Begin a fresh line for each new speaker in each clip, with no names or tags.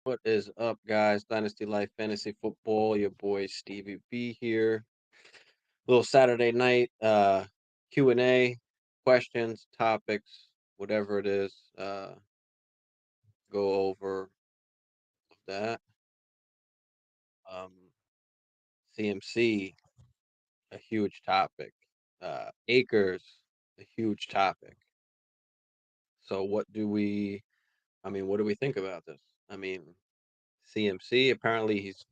What is up, guys? Dynasty Life Fantasy Football. Your boy Stevie B here. Little Saturday night Q&A, questions, topics, whatever it is. Go over that. Um, CMC, a huge topic. Akers, a huge topic. So what do we think about this? I mean, CMC, apparently he's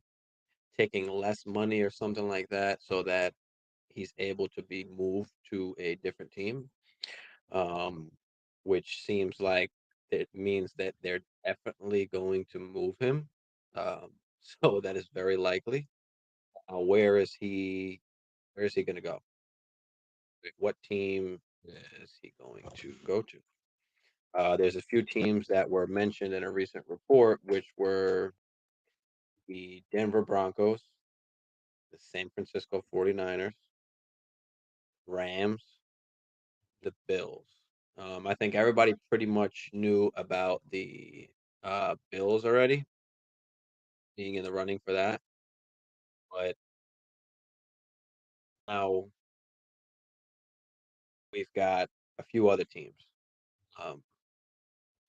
taking less money or something like that so that he's able to be moved to a different team, um, which seems like it means that they're definitely going to move him. Um, so that is very likely. Where is he? Where is he going to go? What team is he going to go to? There's a few teams that were mentioned in a recent report, which were the Denver Broncos, the San Francisco 49ers, Rams, the Bills. I think everybody pretty much knew about the Bills already being in the running for that, but now we've got a few other teams. Um,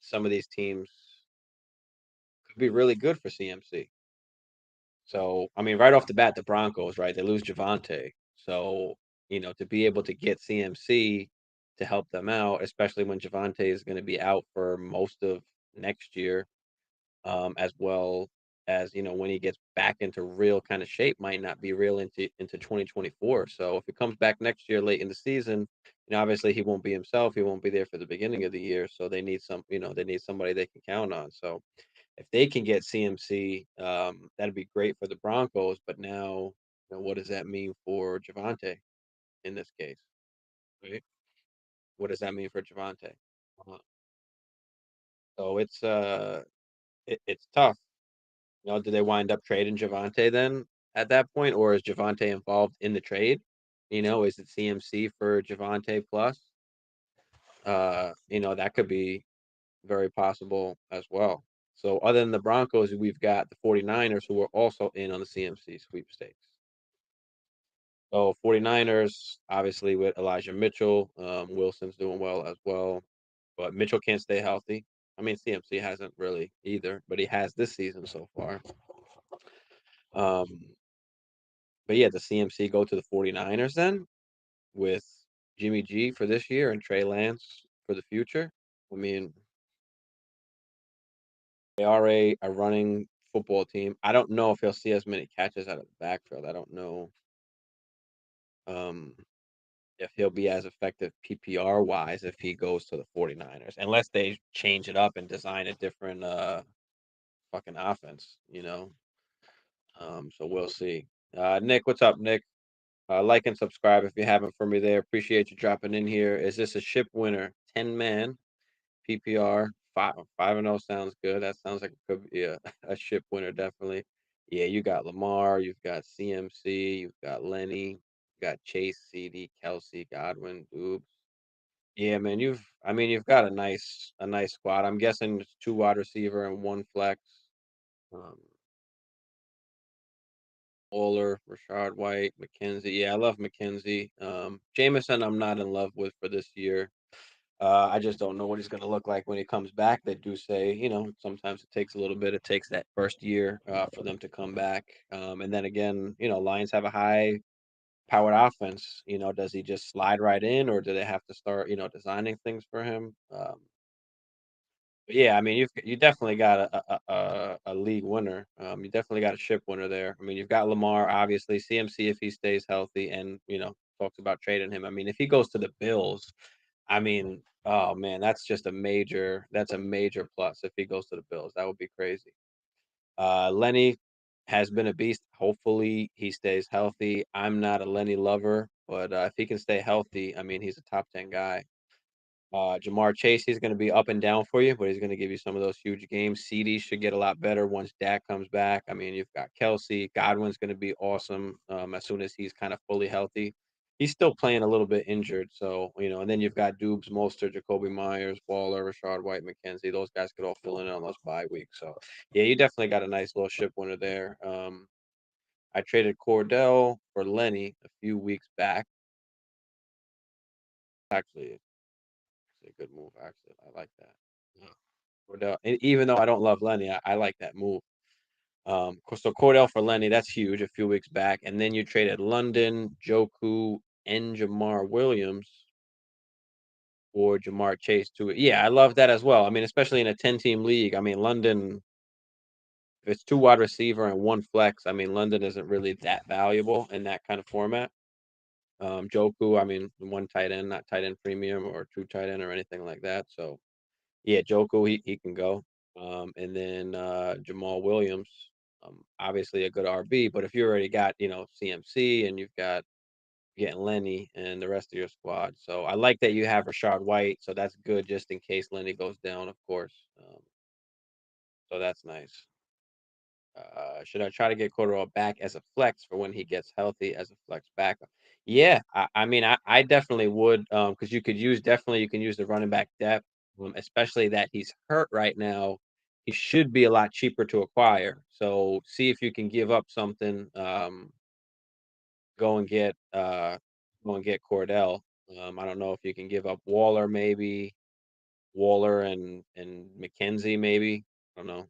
some of these teams could be really good for CMC. So, I mean, right off the bat, the Broncos, right? They lose Javante. So, to be able to get CMC to help them out, especially when Javante is going to be out for most of next year, as well as when he gets back into real kind of shape, might not be real into 2024. So if he comes back next year late in the season, obviously he won't be himself. He won't be there for the beginning of the year. So they need somebody they can count on. So if they can get CMC, that'd be great for the Broncos. But now, what does that mean for Javante in this case? Right? What does that mean for Javante? Uh, so it's tough. Do they wind up trading Javante then at that point, or is Javante involved in the trade? Is it CMC for Javante plus? That could be very possible as well. So other than the Broncos, we've got the 49ers who are also in on the CMC sweepstakes. So 49ers, obviously with Elijah Mitchell, Wilson's doing well as well, but Mitchell can't stay healthy. I mean, CMC hasn't really either, but he has this season so far. Um, But yeah, the CMC go to the 49ers then with Jimmy G for this year and Trey Lance for the future. I mean, they are a running football team. I don't know if he'll see as many catches out of the backfield. I don't know um, if he'll be as effective PPR wise if he goes to the 49ers, unless they change it up and design a different fucking offense. So we'll see. Nick, what's up, Nick? Like and subscribe if you haven't for me there. Appreciate you dropping in here. Is this a ship winner? 10 man PPR. 5-0 sounds good. That sounds like it could be a ship winner, definitely. Yeah, you got Lamar, you've got CMC, you've got Lenny, you got Chase, CD, Kelsey, Godwin, Dubes. Yeah, man, you've got a nice squad. I'm guessing it's two wide receiver and one flex. Um, Waller, Rashad White, McKenzie. Yeah, I love McKenzie. Jameson, I'm not in love with for this year. I just don't know what he's going to look like when he comes back. They do say, sometimes it takes a little bit. It takes that first year for them to come back. And then again, Lions have a high powered offense. Does he just slide right in, or do they have to start, designing things for him? But yeah, I mean, you definitely got a league winner. You definitely got a ship winner there. I mean, you've got Lamar, obviously, CMC if he stays healthy, and talks about trading him. I mean, if he goes to the Bills, I mean, oh man, that's a major plus if he goes to the Bills. That would be crazy. Lenny has been a beast. Hopefully, he stays healthy. I'm not a Lenny lover, but if he can stay healthy, I mean, he's a top 10 guy. Jamar Chase, he's going to be up and down for you, but he's going to give you some of those huge games. CD should get a lot better once Dak comes back. I mean, you've got Kelsey. Godwin's going to be awesome as soon as he's kind of fully healthy. he's still playing a little bit injured, so, and then you've got Dubes, Mostert, Jacoby Myers, Waller, Rashard White, McKenzie. Those guys could all fill in on those bye weeks. So, yeah, you definitely got a nice little ship winner there. I traded Cordell for Lenny a few weeks back. Actually, it's a good move. Actually, I like that. Yeah. Cordell, and even though I don't love Lenny, I like that move. So Cordell for Lenny, that's huge. A few weeks back, and then you traded London, Joku, and Jamar Williams or Jamar Chase to it. Yeah, I love that as well. I mean, especially in a 10-team league. I mean, London, if it's two wide receiver and one flex, I mean, London isn't really that valuable in that kind of format. Joku, I mean, one tight end, not tight end premium or two tight end or anything like that. So yeah, Joku, he can go. And then Jamal Williams, obviously a good RB, but if you already got, CMC and you've got getting Lenny and the rest of your squad. So I like that you have Rashard White, so that's good just in case Lenny goes down, of course. So that's nice. Should I try to get Cordero back as a flex for when he gets healthy as a flex backup? Yeah, I mean, I definitely would, because you can use the running back depth, especially that he's hurt right now. He should be a lot cheaper to acquire. So see if you can give up something. Go and get Cordell. I don't know if you can give up Waller, maybe Waller and McKenzie, maybe. I don't know,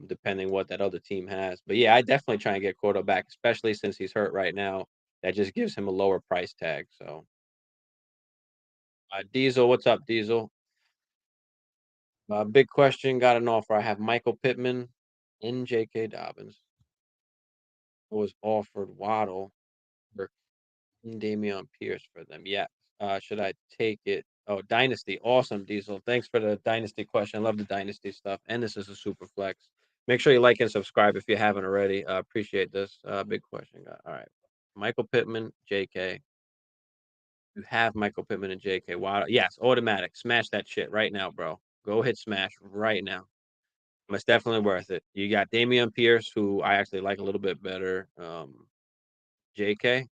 depending what that other team has. But yeah, I definitely try and get Cordell back, especially since he's hurt right now. That just gives him a lower price tag. So, Diesel, what's up, Diesel? Big question. Got an offer. I have Michael Pittman and J.K. Dobbins. Was offered Waddle for Damian Pierce for them. Yeah. Should I take it? Oh, Dynasty. Awesome, Diesel. Thanks for the Dynasty question. I love the Dynasty stuff. And this is a super flex. Make sure you like and subscribe if you haven't already. Appreciate this. Big question. All right. Michael Pittman, JK. You have Michael Pittman and JK. Wow. Yes, automatic. Smash that shit right now, bro. Go hit smash right now. It's definitely worth it. You got Damian Pierce, who I actually like a little bit better. JK,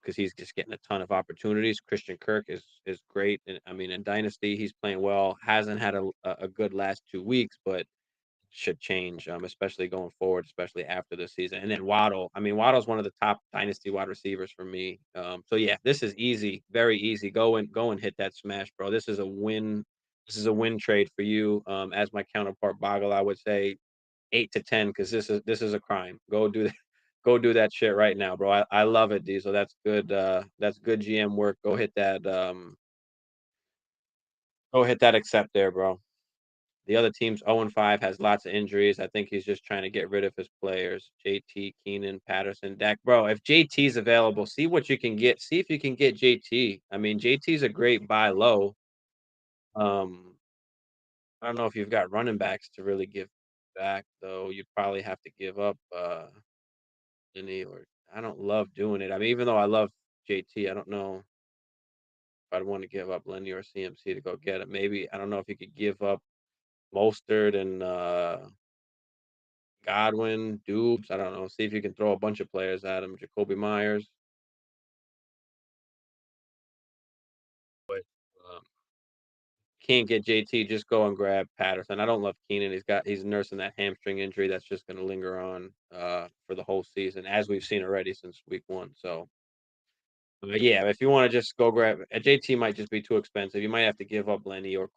because he's just getting a ton of opportunities. Christian Kirk is great, and I mean in Dynasty he's playing well. Hasn't had a good last 2 weeks, but should change, especially going forward, especially after the season. And then Waddle, I mean Waddle's one of the top Dynasty wide receivers for me. So yeah, this is easy, very easy. Go and hit that smash, bro. This is a win. This is a win trade for you. As my counterpart Boggle, I would say 8 to 10 because this is a crime. Go do that. Go do that shit right now, bro. I love it, Diesel. That's good. That's good GM work. Go hit that. Go hit that accept there, bro. The other team's 0-5, has lots of injuries. I think he's just trying to get rid of his players. JT, Keenan, Patterson, Dak. Bro, if JT's available, see what you can get. See if you can get JT. I mean, JT's a great buy low. Um, I don't know if you've got running backs to really give back, though. You'd probably have to give up any or I don't love doing it. I mean, even though I love JT, I don't know if I'd want to give up Lenny or CMC to go get it. Maybe I don't know if you could give up Mostert and Godwin, Dubes. I don't know. See if you can throw a bunch of players at him. Jacoby Myers. But um, can't get JT. Just go and grab Patterson. I don't love Keenan. He's nursing that hamstring injury that's just going to linger on for the whole season, as we've seen already since week 1. So yeah, if you want to just go grab JT, might just be too expensive. You might have to give up Lenny or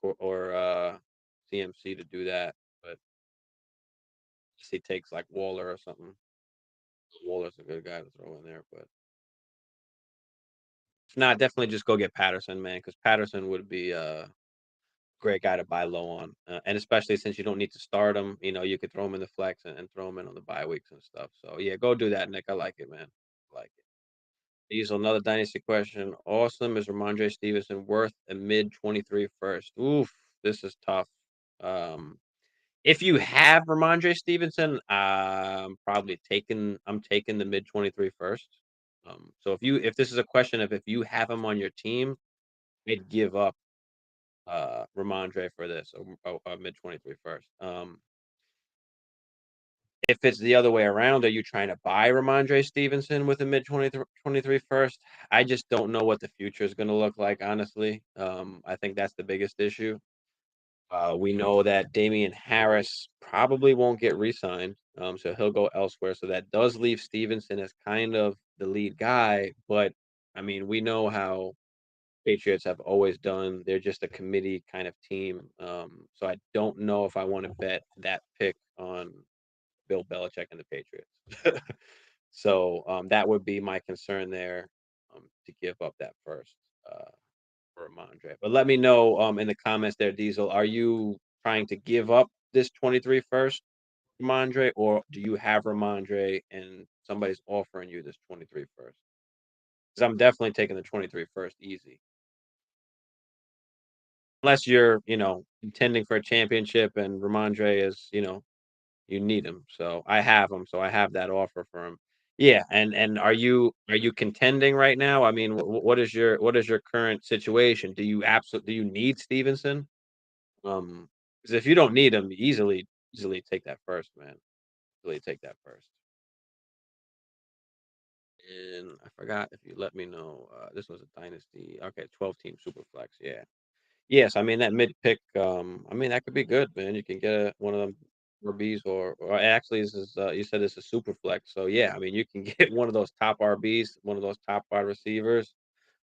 CMC to do that. But he takes like Waller or something. Waller's a good guy to throw in there, but if not, definitely just go get Patterson, man, because Patterson would be a great guy to buy low on, and especially since you don't need to start him, you could throw him in the flex and throw him in on the bye weeks and stuff. So yeah, go do that, Nick. I like it, man. I like it. Diesel, another dynasty question. Awesome. Is Ramondre Stevenson worth a mid 23 first? Oof, this is tough. Um, if you have Ramondre Stevenson, I'm taking the mid 23 first. So if this is a question of if you have him on your team, I'd give up Ramondre for this, a mid 23 first. If it's the other way around, are you trying to buy Ramondre Stevenson with a mid 23 first? I just don't know what the future is gonna look like, honestly. I think that's the biggest issue. We know that Damian Harris probably won't get re-signed, so he'll go elsewhere. So that does leave Stevenson as kind of the lead guy, but I mean, we know how Patriots have always done. They're just a committee kind of team. So I don't know if I want to bet that pick on Bill Belichick and the Patriots. So that would be my concern there, to give up that first. For Ramondre. But let me know in the comments there, Diesel. Are you trying to give up this 23 first, Ramondre, or do you have Ramondre and somebody's offering you this 23 first? Because I'm definitely taking the 23 first easy. Unless you're, contending for a championship and Ramondre is, you need him. So I have him. So I have that offer for him. Yeah, and are you contending right now? I mean, what is your current situation? Do you need Stevenson? 'Cause if you don't need him, easily take that first, man. Easily take that first. And I forgot if you let me know, this was a dynasty. Okay, 12-team super flex. Yeah. Yes, I mean that mid pick, I mean that could be good, man. You can get one of them RBs or actually this is you said it's a super flex. So yeah, I mean you can get one of those top RBs, one of those top wide receivers,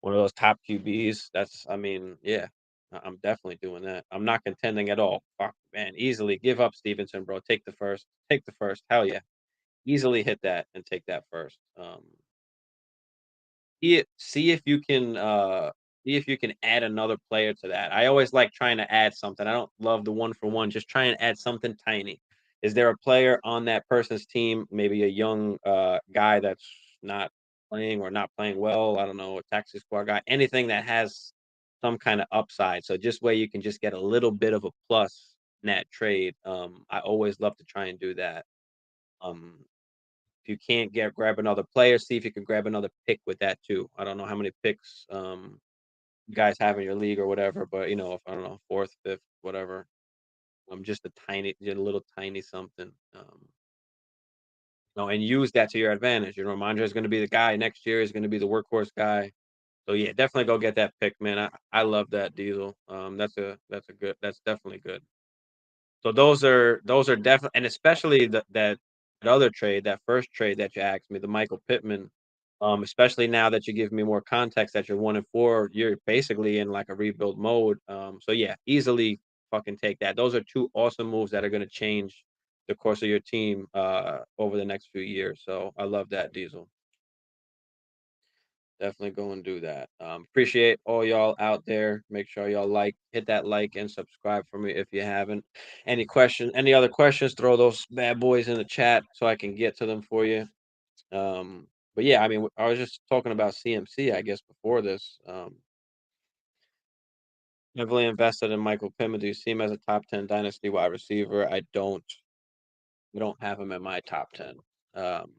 one of those top QBs. That's I mean, yeah. I'm definitely doing that. I'm not contending at all. Fuck, man, easily give up Stevenson, bro. Take the first. Take the first. Hell yeah. Easily hit that and take that first. See if you can add another player to that. I always like trying to add something. I don't love the one for one. Just try and add something tiny. Is there a player on that person's team, maybe a young guy that's not playing or not playing well? I don't know, a taxi squad guy, anything that has some kind of upside. So just where you can just get a little bit of a plus in that trade. I always love to try and do that. Um, if you can't grab another player, see if you can grab another pick with that too. I don't know how many picks you guys have in your league or whatever, but if I don't know, fourth, fifth, whatever. Just a little tiny something. And use that to your advantage. Mondre is going to be the guy next year. Is going to be the workhorse guy. So yeah, definitely go get that pick, man. I love that Diesel. That's definitely good. So those are definitely, and especially that other trade, that first trade that you asked me, the Michael Pittman. Especially now that you give me more context that you're 1-4, you're basically in like a rebuild mode. So yeah, easily fucking take that. Those are two awesome moves that are going to change the course of your team over the next few years. So I love that, Diesel. Definitely go and do that. Appreciate all y'all out there. Make sure y'all hit that like and subscribe for me if you haven't. Any other questions, throw those bad boys in the chat so I can get to them for you. But yeah, I mean, I was just talking about CMC, I guess, before this. Heavily invested in Michael Pittman. Do you see him as a top 10 dynasty wide receiver? I don't have him in my top 10. Um,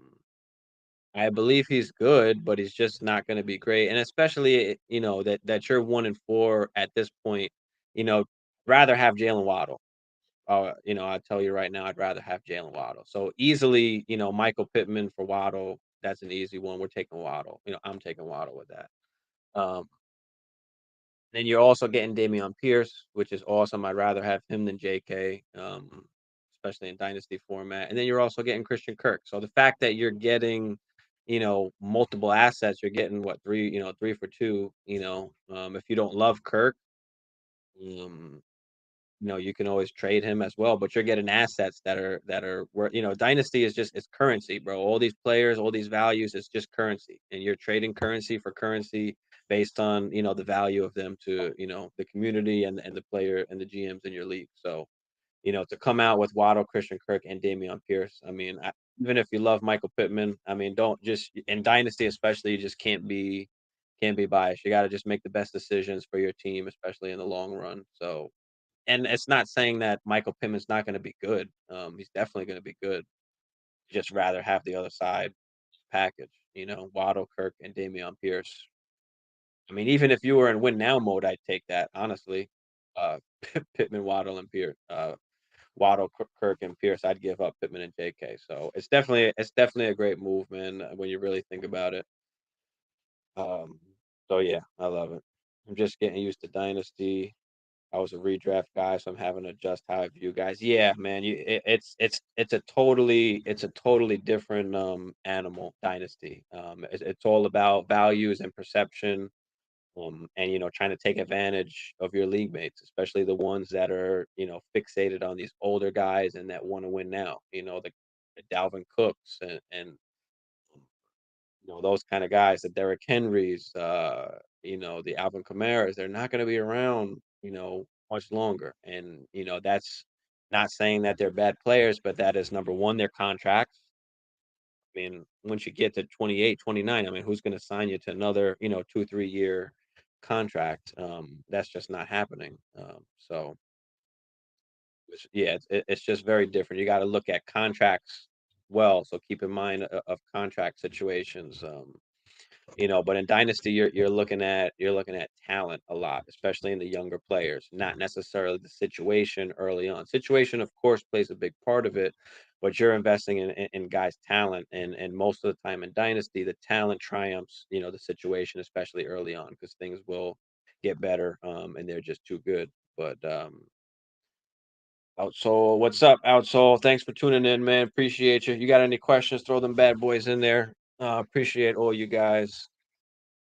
I believe he's good, but he's just not going to be great. And especially, that you're 1-4 at this point, rather have Jalen Waddle. I tell you right now, I'd rather have Jalen Waddle. So easily, Michael Pittman for Waddle. That's an easy one. We're taking Waddle. I'm taking Waddle with that. Um, then you're also getting Dameon Pierce, which is awesome. I'd rather have him than JK, especially in dynasty format. And then you're also getting Christian Kirk. So the fact that you're getting, multiple assets, you're getting what three for two. If you don't love Kirk, um, you can always trade him as well, but you're getting assets that are where dynasty is just it's currency, bro. All these players, all these values, it's just currency. And you're trading currency for currency based on, the value of them to, the community and the player and the GMs in your league. So, to come out with Waddle, Christian Kirk, and Dameon Pierce, I mean, even if you love Michael Pittman, I mean, don't just in dynasty especially, you just can't be biased. You got to just make the best decisions for your team, especially in the long run. So and it's not saying that Michael Pittman's not gonna be good. He's definitely gonna be good. Just rather have the other side package, Waddle, Kirk, and Dameon Pierce. I mean, even if you were in win now mode, I'd take that, honestly. Uh, Pittman, Waddle, and Pierce. Waddle, Kirk, and Pierce, I'd give up Pittman and JK. So it's definitely a great move, man, when you really think about it. Um, so yeah, I love it. I'm just getting used to Dynasty. I was a redraft guy, so I'm having to adjust how I view guys. Yeah, man, it's a totally different animal, Dynasty. It's all about values and perception, and trying to take advantage of your league mates, especially the ones that are fixated on these older guys and that want to win now. The Dalvin Cooks and those kind of guys, the Derrick Henrys, the Alvin Kamara's, they're not going to be around, much longer. And, that's not saying that they're bad players, but that is number one, their contracts. I mean, once you get to 28, 29, I mean, who's going to sign you to another, 2, 3 year contract? That's just not happening. So, yeah, it's just very different. You got to look at contracts well. So keep in mind of contract situations. But in Dynasty, you're looking at talent a lot, especially in the younger players, not necessarily the situation early on. Situation, of course, plays a big part of it, but you're investing in guys' talent, and most of the time in Dynasty, the talent triumphs, the situation, especially early on, because things will get better, and they're just too good. But Outsole, what's up, Outsole? Thanks for tuning in, man. Appreciate you. You got any questions? Throw them bad boys in there. Appreciate all you guys.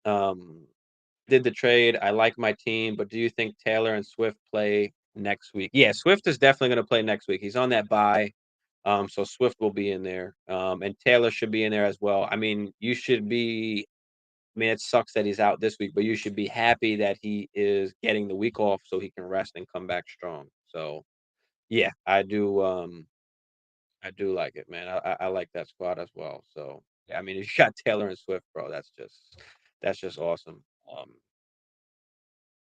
Um, did the trade. I like my team, but do you think Taylor and Swift play next week? Yeah, Swift is definitely going to play next week. He's on that bye. So Swift will be in there. And Taylor should be in there as well. I mean, you should be. I mean, it sucks that he's out this week, but you should be happy that he is getting the week off so he can rest and come back strong. So yeah, I do. I do like it, man. I like that squad as well. So yeah, I mean, if you got Taylor and Swift, bro, that's just awesome.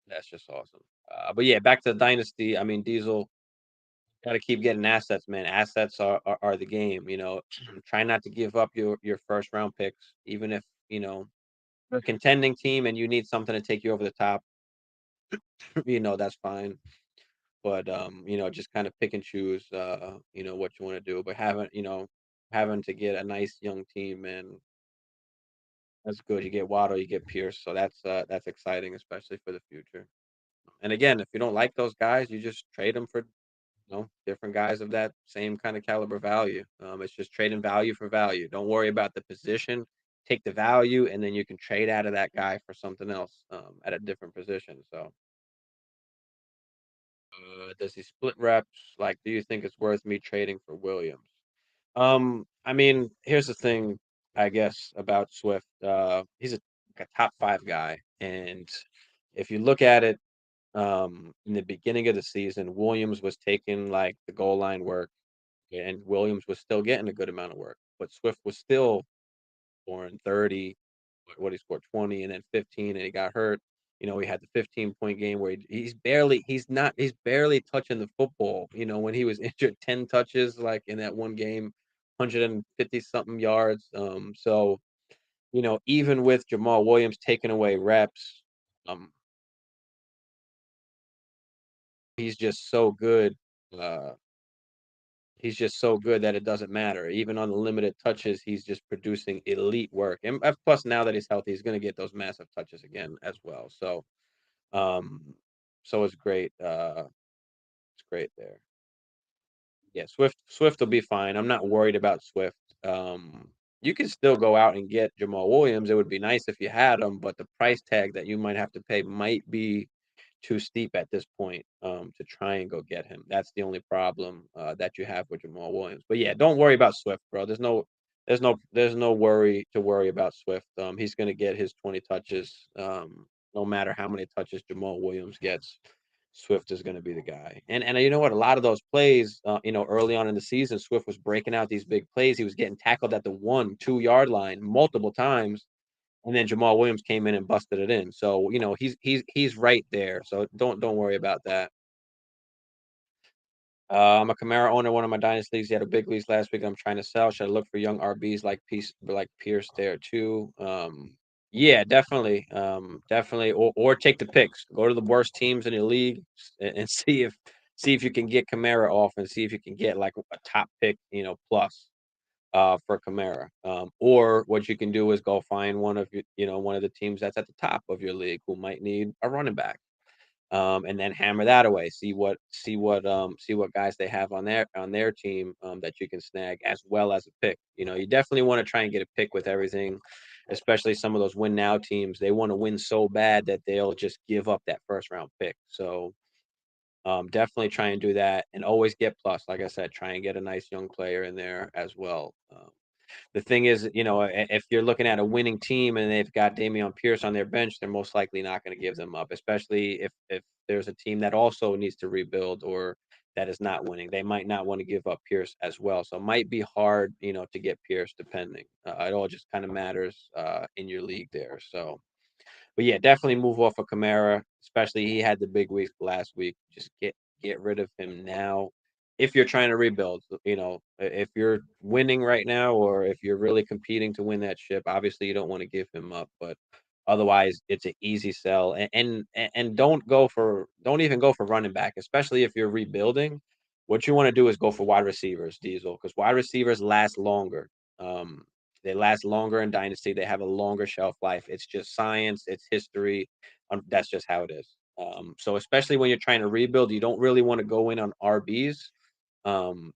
That's just awesome. But yeah, back to the dynasty. I mean, Diesel got to keep getting assets, man. Assets are the game. Try not to give up your first round picks, even if you're a contending team and you need something to take you over the top. That's fine. But just kind of pick and choose. What you want to do. But having to get a nice young team, and that's good. You get Waddle, you get Pierce, so that's exciting, especially for the future. And again, if you don't like those guys, you just trade them for different guys of that same kind of caliber value. It's just trading value for value. Don't worry about the position. Take the value, and then you can trade out of that guy for something else at a different position. So, does he split reps? Like, do you think it's worth me trading for Williams? I mean, here's the thing, I guess, about Swift. He's like a top 5 guy, and if you look at it, in the beginning of the season, Williams was taking like the goal line work, and Williams was still getting a good amount of work, but Swift was still scoring 30, what he scored 20 and then 15, and he got hurt. He had the 15-point game where he's barely touching the football. When he was injured, 10 touches like in that one game, 150 something yards. So even with Jamal Williams taking away reps, um, he's just so good. Uh, he's just so good that it doesn't matter. Even on the limited touches, he's just producing elite work. And plus, now that he's healthy, he's going to get those massive touches again as well. Um, so it's great. It's great there. Yeah, Swift will be fine. I'm not worried about Swift. You can still go out and get Jamal Williams. It would be nice if you had him, but the price tag that you might have to pay might be too steep at this point to try and go get him. That's the only problem that you have with Jamal Williams. But yeah, don't worry about Swift, bro. There's no worry about Swift. He's gonna get his 20 touches. No matter how many touches Jamal Williams gets, Swift is gonna be the guy. And you know what? A lot of those plays, early on in the season, Swift was breaking out these big plays. He was getting tackled at the 1, 2 yard line multiple times, and then Jamal Williams came in and busted it in. So, he's right there. So don't worry about that. I'm a Kamara owner, one of my dynasty leagues. He had a big league last week. I'm trying to sell. Should I look for young RBs like Pierce there too? Yeah, definitely. Definitely. Or take the picks. Go to the worst teams in your league and see see if you can get Kamara off and see if you can get like a top pick, plus for Kamara. Or what you can do is go find one of the teams that's at the top of your league who might need a running back. And then hammer that away. See what guys they have on their team that you can snag as well as a pick. You definitely want to try and get a pick with everything, especially some of those win now teams. They want to win so bad that they'll just give up that first round pick. So definitely try and do that, and always get plus. Like I said, try and get a nice young player in there as well. The thing is, if you're looking at a winning team and they've got Dameon Pierce on their bench, they're most likely not going to give them up, especially if there's a team that also needs to rebuild or that is not winning. They might not want to give up Pierce as well. So it might be hard, to get Pierce depending. It all just kind of matters in your league there. So but yeah, definitely move off of Kamara, especially he had the big week last week. Just get rid of him now. If you're trying to rebuild, if you're winning right now or if you're really competing to win that ship, obviously you don't want to give him up, but otherwise it's an easy sell. And don't even go for running back, especially if you're rebuilding. What you want to do is go for wide receivers, Diesel, because wide receivers last longer. They last longer in Dynasty. They have a longer shelf life. It's just science. It's history. That's just how it is. So especially when you're trying to rebuild, you don't really want to go in on RBs,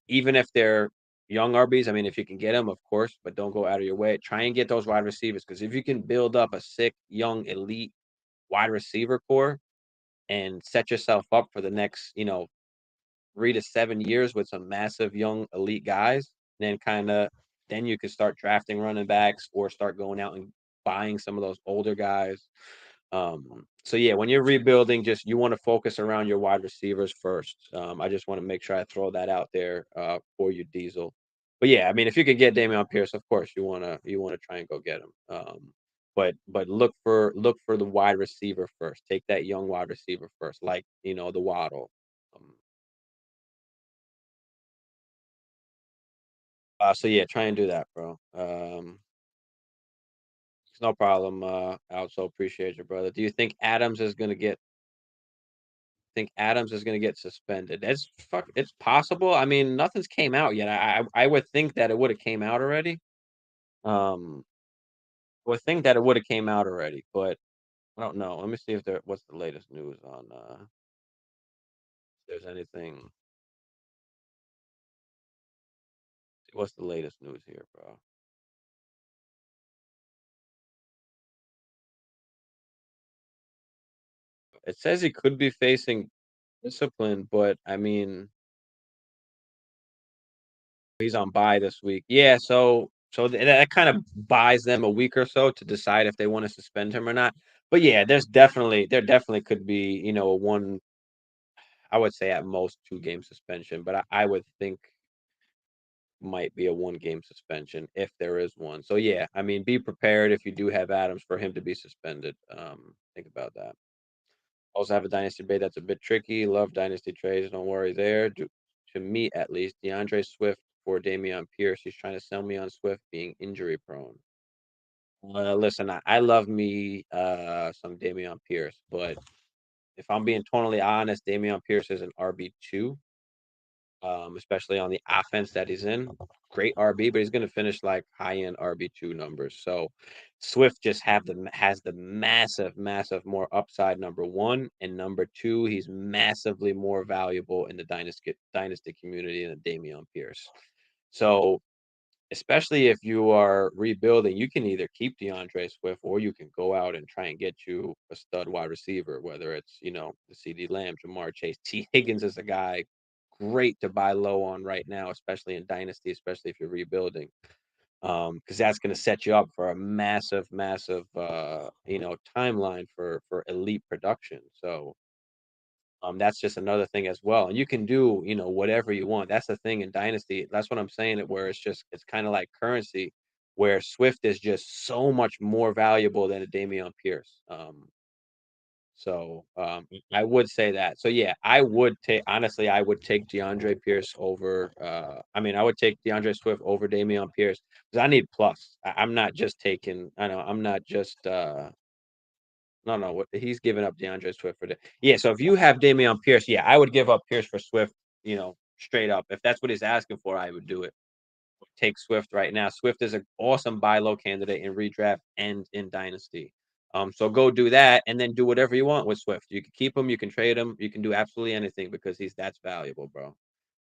even if they're young RBs. I mean, if you can get them, of course, but don't go out of your way. Try and get those wide receivers because if you can build up a sick, young, elite wide receiver core and set yourself up for the next, 3 to 7 years with some massive young elite guys, then you could start drafting running backs or start going out and buying some of those older guys. So yeah, when you're rebuilding, just you want to focus around your wide receivers first. I just want to make sure I throw that out there for you, Diesel. But yeah, I mean, if you could get Dameon Pierce, of course you wanna try and go get him. But look for the wide receiver first. Take that young wide receiver first, like the Waddle. Um, so yeah, try and do that, bro. It's no problem. I also appreciate you, brother. Do you think Adams is gonna get suspended? It's possible. I mean, nothing's came out yet. I would think that it would have came out already. Um, I would think that it would have came out already, but I don't know. Let me see if what's the latest news on if there's anything. What's the latest news here, bro? It says he could be facing discipline, but I mean, he's on bye this week. Yeah, so that kind of buys them a week or so to decide if they want to suspend him or not. But yeah, there definitely could be, one, I would say at most 2 game suspension, but I would think might be a 1 game suspension if there is one. So yeah, I mean, be prepared if you do have Adams for him to be suspended. Think about that. Also have a dynasty debate that's a bit tricky. Love dynasty trades. Don't worry there. To me, at least, DeAndre Swift for Damian Pierce. He's trying to sell me on Swift being injury prone. Listen, I love me some Damian Pierce, but if I'm being totally honest, Damian Pierce is an RB2, especially on the offense that he's in. Great RB, but he's going to finish like high end RB2 numbers. So Swift just has the massive, massive more upside. Number one and number two, he's massively more valuable in the dynasty community than Damian Pierce. So especially if you are rebuilding, you can either keep DeAndre Swift or you can go out and try and get you a stud wide receiver, whether it's, the CD Lamb, Jamar Chase. T. Higgins is a guy great to buy low on right now, especially in Dynasty, especially if you're rebuilding. Because that's going to set you up for a massive, massive, timeline for elite production. So that's just another thing as well. And you can do, whatever you want. That's the thing in Dynasty. That's what I'm saying. Where it's kind of like currency, where Swift is just so much more valuable than a Dameon Pierce. So I would say that. So yeah, I would take DeAndre Pierce over. I mean, I would take DeAndre Swift over Dameon Pierce because I need plus. I'm not just taking. I know I'm not just No, what he's giving up DeAndre Swift for the yeah, so if you have Dameon Pierce, yeah, I would give up Pierce for Swift, straight up. If that's what he's asking for, I would do it. Take Swift right now. Swift is an awesome buy low candidate in redraft and in Dynasty. So go do that and then do whatever you want with Swift. You can keep him, you can trade him, you can do absolutely anything because that's valuable, bro.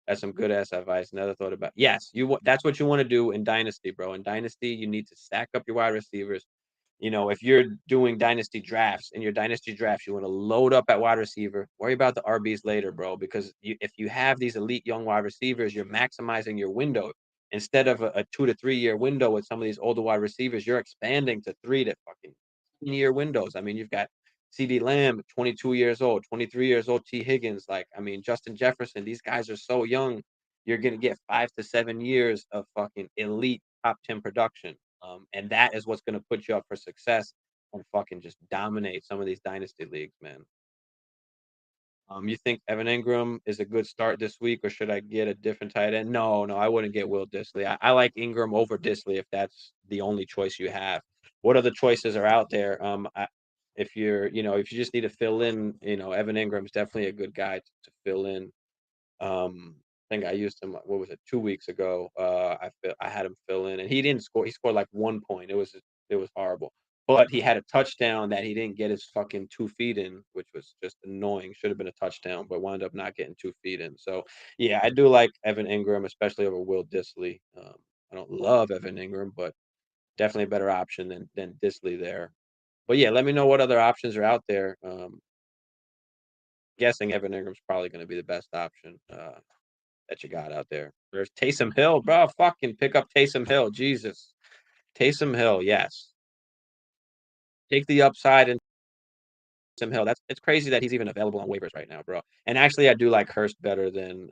That's some good ass advice. Never thought about. Yes, that's what you want to do in Dynasty, bro. In Dynasty, you need to stack up your wide receivers. If you're doing dynasty drafts, in your dynasty drafts, you want to load up at wide receiver. Worry about the RBs later, bro, because if you have these elite young wide receivers, you're maximizing your window. Instead of a 2 to 3 year window with some of these older wide receivers, you're expanding to 3 to fucking 10 year windows. I mean, you've got CD Lamb, 22 years old, 23 years old, T. Higgins, like, I mean, Justin Jefferson, these guys are so young. You're going to get 5 to 7 years of fucking elite top 10 production. And that is what's going to put you up for success and fucking just dominate some of these dynasty leagues, man. You think Evan Ingram is a good start this week, or should I get a different tight end? No, no, I wouldn't get Will Disley. I like Ingram over Disley if that's the only choice you have. What other choices are out there? If you just need to fill in, Evan Ingram's definitely a good guy to fill in. I think I used him, what was it, 2 weeks ago. I had him fill in, and he didn't score. He scored like 1 point. It was horrible. But he had a touchdown that he didn't get his fucking 2 feet in, which was just annoying. Should have been a touchdown, but wound up not getting 2 feet in. So, yeah, I do like Evan Ingram, especially over Will Disley. I don't love Evan Ingram, but definitely a better option than Disley there. But yeah, let me know what other options are out there. Guessing Evan Ingram's probably going to be the best option. That you got out there. There's Taysom Hill, bro. Fucking pick up Taysom Hill. Jesus. Taysom Hill, yes. Take the upside and Taysom Hill. It's crazy that he's even available on waivers right now, bro. And actually, I do like Hurst better than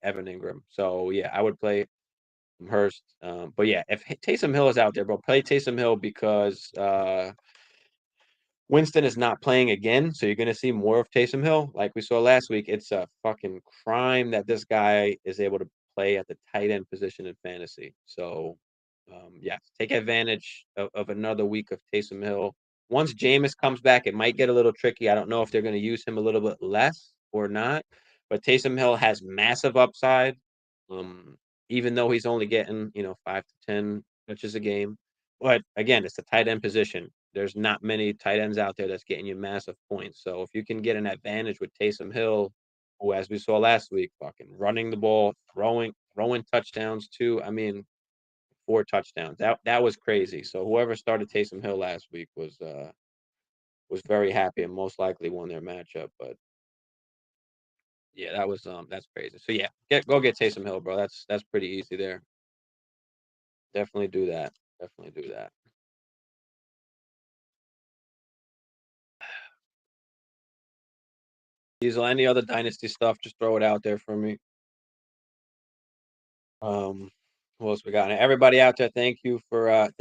Evan Ingram. So yeah, I would play Hurst. But yeah, if Taysom Hill is out there, bro, play Taysom Hill because Winston is not playing again, so you're going to see more of Taysom Hill. Like we saw last week, it's a fucking crime that this guy is able to play at the tight end position in fantasy. So, yeah, take advantage of another week of Taysom Hill. Once Jameis comes back, it might get a little tricky. I don't know if they're going to use him a little bit less or not, but Taysom Hill has massive upside. Um, Even though he's only getting 5 to 10 touches a game, but again, it's the tight end position. There's not many tight ends out there that's getting you massive points. So if you can get an advantage with Taysom Hill, who, as we saw last week, fucking running the ball, throwing touchdowns too. I mean, 4 touchdowns. That was crazy. So whoever started Taysom Hill last week was very happy and most likely won their matchup. But yeah, that's crazy. So yeah, go get Taysom Hill, bro. That's pretty easy there. Definitely do that. Definitely do that. Diesel, any other dynasty stuff, just throw it out there for me. Um, who else we got? And everybody out there, thank you for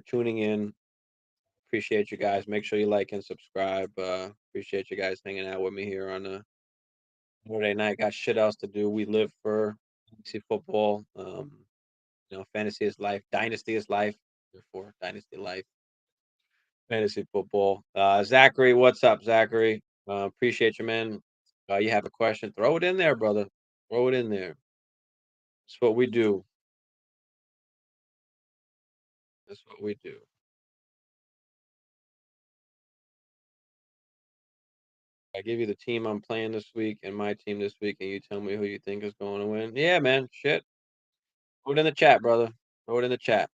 tuning in. Appreciate you guys. Make sure you like and subscribe. Appreciate you guys hanging out with me here on a Saturday night. Got shit else to do. We live for fantasy football. Fantasy is life. Dynasty is life. Therefore, dynasty life. Fantasy football. Zachary, what's up, Zachary? Appreciate you, man. You have a question? Throw it in there, brother. Throw it in there. That's what we do. That's what we do. I give you the team I'm playing this week and my team this week, and you tell me who you think is going to win. Yeah, man. Shit. Put it in the chat, brother. Throw it in the chat.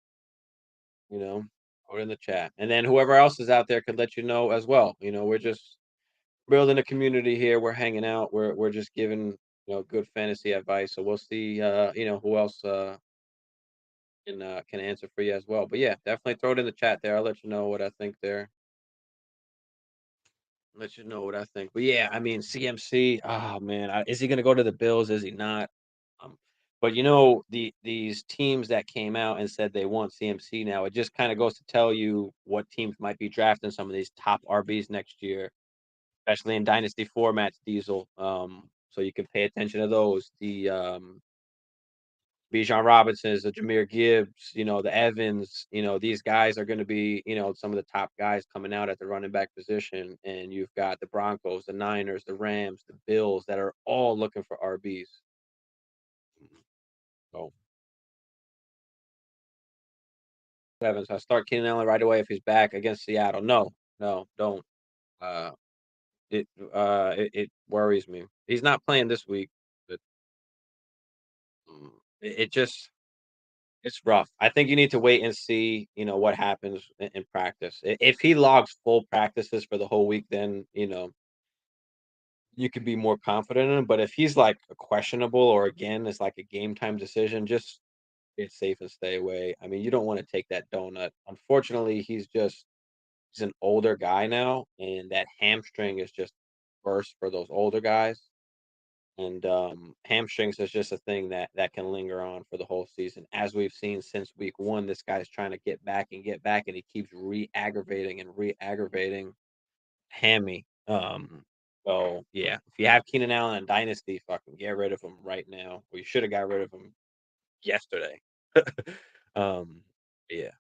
You know, Throw it in the chat. And then whoever else is out there could let you know as well. We're just building a community here. We're hanging out. We're just giving, good fantasy advice. So we'll see, who else can answer for you as well. But yeah, definitely throw it in the chat there. I'll let you know what I think there. Let you know what I think. But yeah, I mean, CMC. Oh man, is he going to go to the Bills? Is he not? Um, but these teams that came out and said they want CMC now, it just kind of goes to tell you what teams might be drafting some of these top RBs next year, especially in dynasty formats. Diesel. So you can pay attention to those. Bijan Robinsons, the Jahmyr Gibbs, the Evans, these guys are going to be, some of the top guys coming out at the running back position. And you've got the Broncos, the Niners, the Rams, the Bills that are all looking for RBs. So Evans, I start Keenan Allen right away if he's back against Seattle. No, no, don't. Uh, it worries me. He's not playing this week, but it just it's rough. I think you need to wait and see, what happens in practice. If he logs full practices for the whole week, then you could be more confident in him. But if he's like a questionable or again, it's like a game time decision, just get safe and stay away. I mean, you don't want to take that donut. Unfortunately, he's an older guy now, and that hamstring is just worse for those older guys. And hamstrings is just a thing that can linger on for the whole season, as we've seen since week one. This guy's trying to get back, and he keeps re-aggravating and re-aggravating hammy. So yeah, if you have Keenan Allen in Dynasty, fucking get rid of him right now. We should have got rid of him yesterday. um, yeah,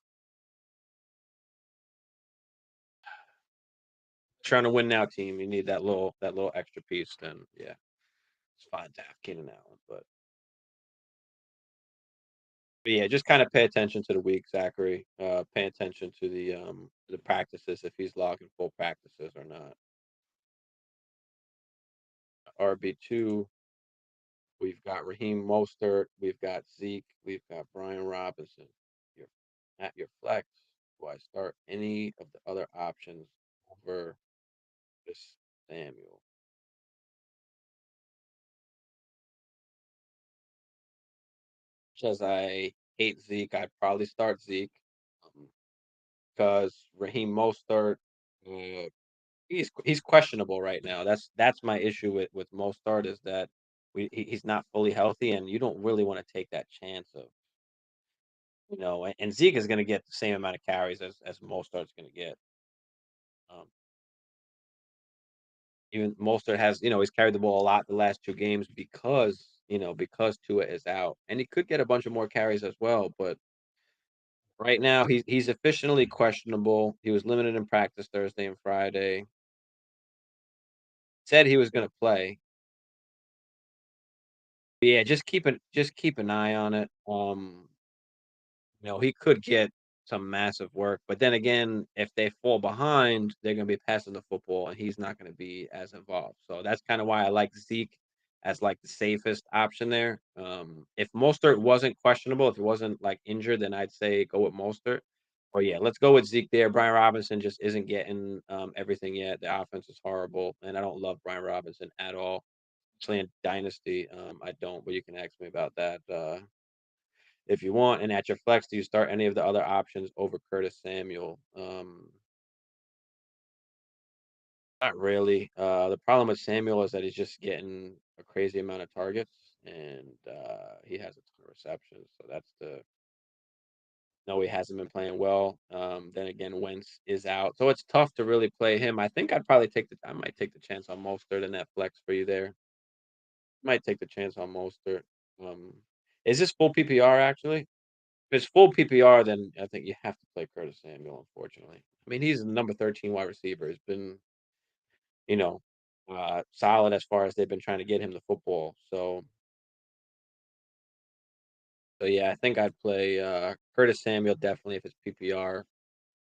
trying to win now, team. You need that little extra piece. Then yeah, it's fine to have Keenan Allen, but yeah, just kind of pay attention to the week, Zachary. Pay attention to the practices if he's logging full practices or not. RB2, we've got Raheem Mostert, we've got Zeke, we've got Brian Robinson. You're at your flex. Do I start any of the other options over this Samuel? As I hate Zeke, I'd probably start Zeke because Raheem Mostert. Uh, he's questionable right now. That's my issue with Mostert is that he's not fully healthy, and you don't really want to take that chance of and Zeke is going to get the same amount of carries as Mostert's going to get. Um, even Mostert has he's carried the ball a lot the last two games because Tua is out, and he could get a bunch of more carries as well. But right now he's officially questionable. He was limited in practice Thursday and Friday. Said he was going to play. Yeah, just keep an eye on it. He could get some massive work, but then again, if they fall behind, they're gonna be passing the football, and he's not gonna be as involved. So that's kind of why I like Zeke as like the safest option there. If Mostert wasn't questionable, if he wasn't like injured, then I'd say go with Mostert. But yeah, let's go with Zeke there. Brian Robinson just isn't getting everything yet. The offense is horrible, and I don't love Brian Robinson at all. Especially in Dynasty, I don't. But you can ask me about that if you want. And at your flex, do you start any of the other options over Curtis Samuel? Not really. The problem with Samuel is that he's just getting a crazy amount of targets, and he has a ton of receptions. So that's the no, he hasn't been playing well. Then again, Wentz is out, so it's tough to really play him. I might take the chance on Mostert in that flex for you there. Might take the chance on Mostert. Um, is this full PPR actually? If it's full PPR, then I think you have to play Curtis Samuel, unfortunately. I mean, he's the number 13 wide receiver. He's been, you know, solid as far as they've been trying to get him the football. So yeah, I think I'd play Curtis Samuel definitely if it's PPR.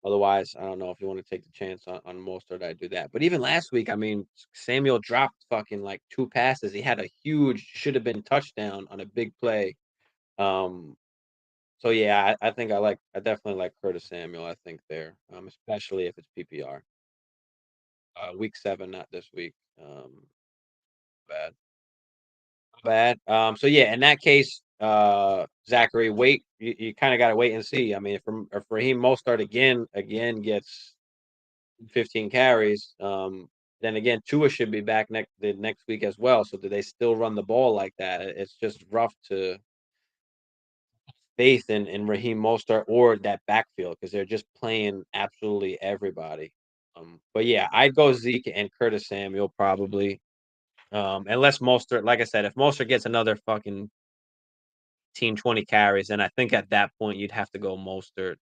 Otherwise, I don't know if you want to take the chance on Mostert, I'd do that. But even last week, I mean, Samuel dropped fucking like two passes. He had a huge should have been touchdown on a big play. Um, So yeah, I definitely like Curtis Samuel, I think there, especially if it's PPR. Week 7, not this week. Bad. Bad. So yeah, in that case, Zachary, wait. You kind of got to wait and see. I mean, if Raheem Mostert again gets 15 carries, then again Tua should be back the next week as well. So do they still run the ball like that? It's just rough to faith in Raheem Mostert or that backfield because they're just playing absolutely everybody. But yeah, I'd go Zeke and Curtis Samuel probably. Unless Mostert, like I said, if Mostert gets another fucking 15, 20 carries, and I think at that point you'd have to go Mostert.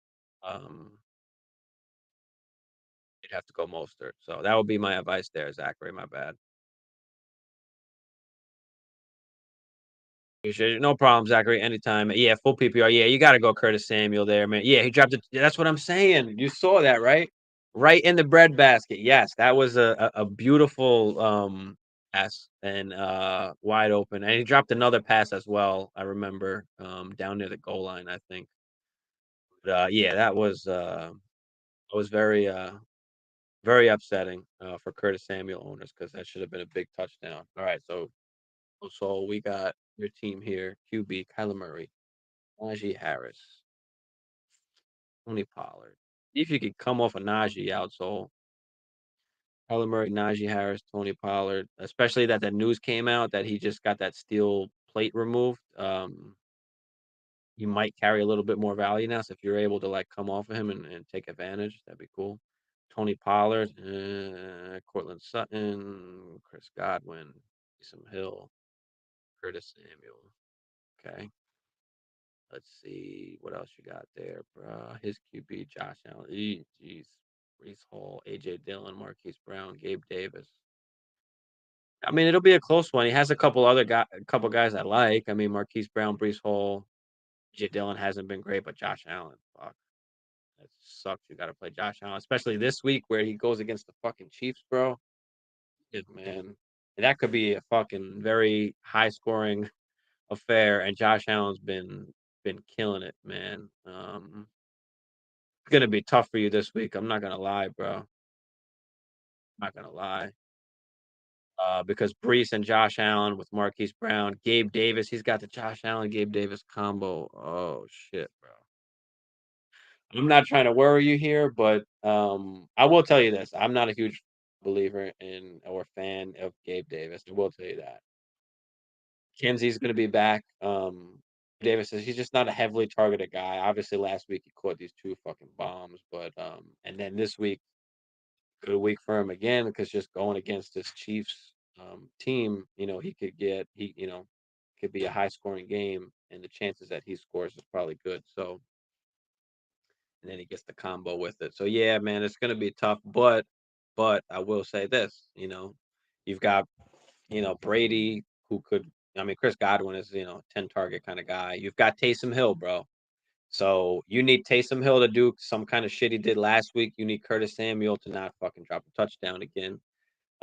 Um, you'd have to go Mostert. So that would be my advice there, Zachary. My bad. Appreciate it. No problem, Zachary. Anytime. Yeah, full PPR. Yeah, you got to go Curtis Samuel there, man. Yeah, he dropped it. That's what I'm saying. You saw that, right? Right in the breadbasket. Yes, that was a beautiful pass and wide open. And he dropped another pass as well. I remember down near the goal line, I think. But yeah, that was very upsetting for Curtis Samuel owners because that should have been a big touchdown. All right, so we got your team here: QB Kyler Murray, Najee Harris, Tony Pollard. See if you could come off a Najee outsole. Kyler Murray, Najee Harris, Tony Pollard, especially that news came out that he just got that steel plate removed. He might carry a little bit more value now. So if you're able to like come off of him and take advantage, that'd be cool. Tony Pollard, Cortland Sutton, Chris Godwin, Taysom Hill, Curtis Samuel. Okay. Let's see what else you got there, bro. His QB, Josh Allen. Jeez. Brees Hall, AJ Dillon, Marquis Brown, Gabe Davis. I mean, it'll be a close one. He has a couple guys I like. I mean, Marquise Brown, Brees Hall, AJ Dillon hasn't been great, but Josh Allen, fuck, that sucks. You got to play Josh Allen, especially this week where he goes against the fucking Chiefs, bro. Shit, man, that could be a fucking very high scoring affair. And Josh Allen's been killing it, man. It's gonna be tough for you this week. I'm not gonna lie, bro. I'm not gonna lie. Because Brees and Josh Allen with Marquise Brown, Gabe Davis, he's got the Josh Allen Gabe Davis combo. Oh shit, bro. I'm not trying to worry you here, but I will tell you this: I'm not a huge believer in or fan of Gabe Davis. I will tell you that. Kenzie's going to be back. Davis is he's just not a heavily targeted guy. Obviously, last week he caught these two fucking bombs, but and then this week good week for him again because just going against this Chiefs team, he could get could be a high scoring game, and the chances that he scores is probably good. So and then he gets the combo with it. So yeah, man, it's gonna be tough. But I will say this, you've got Brady who could. I mean, Chris Godwin is 10 target kind of guy. You've got Taysom Hill, bro. So you need Taysom Hill to do some kind of shit he did last week. You need Curtis Samuel to not fucking drop a touchdown again.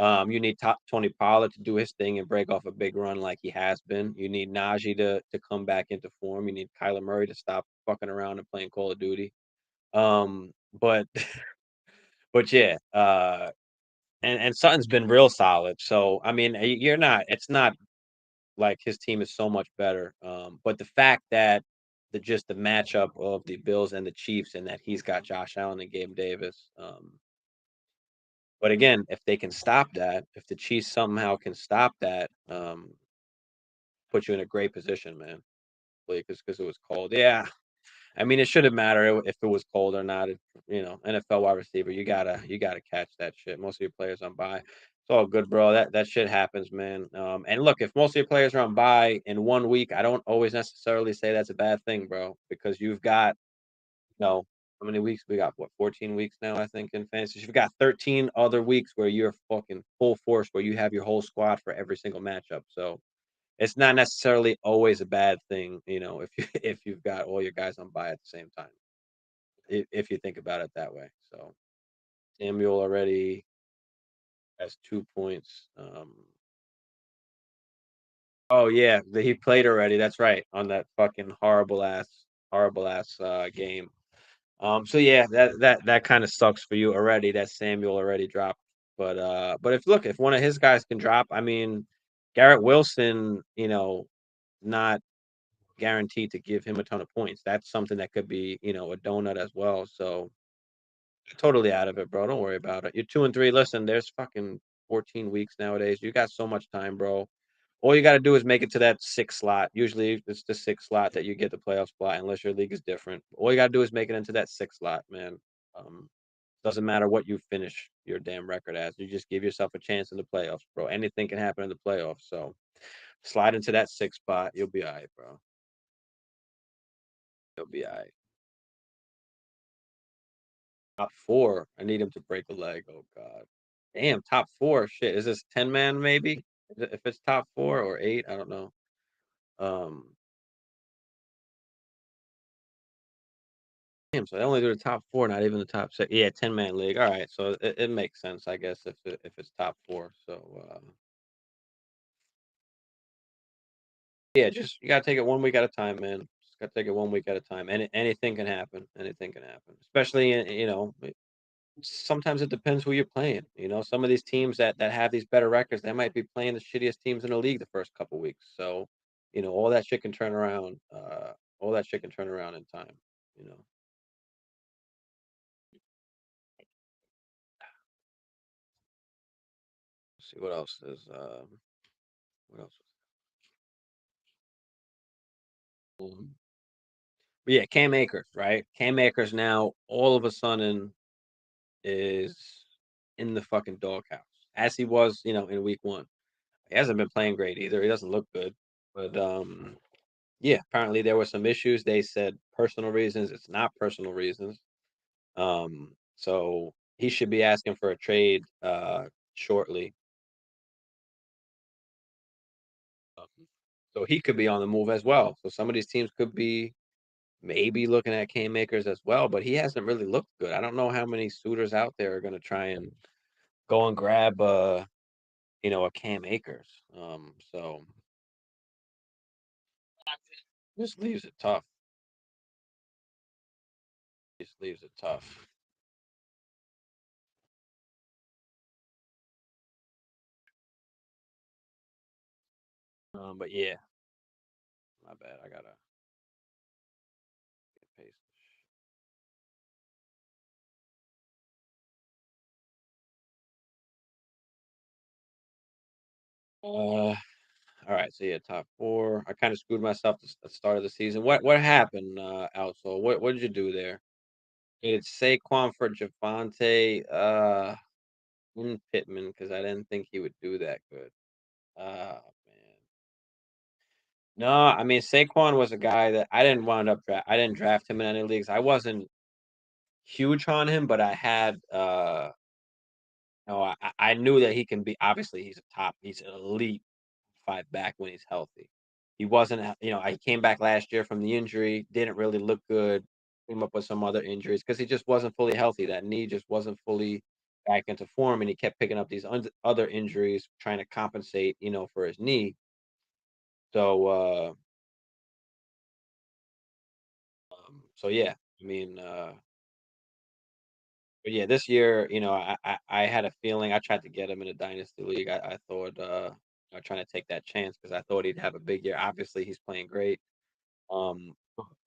You need Tony Pollard to do his thing and break off a big run like he has been. You need Najee to come back into form. You need Kyler Murray to stop fucking around and playing Call of Duty. But but yeah, and Sutton's been real solid. So I mean, you're not. It's not like his team is so much better. But the fact that the matchup of the Bills and the Chiefs, and that he's got Josh Allen and Gabe Davis. But again, if they can stop that, if the Chiefs somehow can stop that, put you in a great position, man. Because it was cold. Yeah, I mean, it shouldn't matter if it was cold or not. NFL wide receiver, you gotta catch that shit. Most of your players on bye. It's all good, bro. That shit happens, man. And look, if most of your players are on bye in 1 week, I don't always necessarily say that's a bad thing, bro, because you've got no, how many weeks? We got what, 14 weeks now, I think, in fantasy. You've got 13 other weeks where you're fucking full force, where you have your whole squad for every single matchup. So it's not necessarily always a bad thing, if if you've got all your guys on bye at the same time. If you think about it that way. So Samuel already has 2 points. Oh yeah, he played already. That's right, on that fucking horrible ass game. So yeah, that kind of sucks for you already. That Samuel already dropped. But if one of his guys can drop, I mean, Garrett Wilson, not guaranteed to give him a ton of points. That's something that could be, a donut as well. So totally out of it, bro. Don't worry about it. You're 2-3. Listen, there's fucking 14 weeks nowadays. You got so much time, bro. All you got to do is make it to that sixth slot. Usually, it's the sixth slot that you get the playoff spot, unless your league is different. All you got to do is make it into that sixth slot, man. Um, doesn't matter what you finish your damn record as. You just give yourself a chance in the playoffs, bro. Anything can happen in the playoffs. So slide into that sixth spot. You'll be all right, bro. He'll be all right. Top 4. I need him to break a leg. Oh god. Damn, top 4. Shit. Is this 10 man maybe? If it's top 4 or 8, I don't know. Um Damn, so they only do the top 4, not even the top 6. Yeah, 10-man league. All right, so it makes sense, I guess, if it's top 4. So yeah, just you gotta take it 1 week at a time, man. Just gotta take it 1 week at a time. Anything can happen. Anything can happen. Especially in, sometimes it depends who you're playing. Some of these teams that have these better records, they might be playing the shittiest teams in the league the first couple weeks. So, all that shit can turn around. All that shit can turn around in time. You know. Let's see what else is. What else? But yeah, Cam Akers, right? Cam Akers now all of a sudden is in the fucking doghouse, as he was, in week 1. He hasn't been playing great either. He doesn't look good. But yeah, apparently there were some issues. They said personal reasons. It's not personal reasons. So he should be asking for a trade shortly. Um, so he could be on the move as well. So some of these teams could be maybe looking at Cam Akers as well, but he hasn't really looked good. I don't know how many suitors out there are going to try and go and grab a Cam Akers. So just leaves it tough. Just leaves it tough. But yeah, my bad. I gotta paste. All right. So yeah, top 4. I kind of screwed myself at the start of the season. What happened, Also? What did you do there? It's Saquon for Javante, in Pittman because I didn't think he would do that good. Man. No, I mean Saquon was a guy that I didn't wind up I didn't draft him in any leagues. I wasn't huge on him, but I had no, I knew that he can be obviously he's an elite 5 back when he's healthy. He wasn't, I came back last year from the injury, didn't really look good, came up with some other injuries because he just wasn't fully healthy. That knee just wasn't fully back into form, and he kept picking up these other injuries, trying to compensate, for his knee. So, so yeah, I mean, but yeah, this year, I had a feeling I tried to get him in a dynasty league. I thought, trying to take that chance because I thought he'd have a big year. Obviously, he's playing great. Um,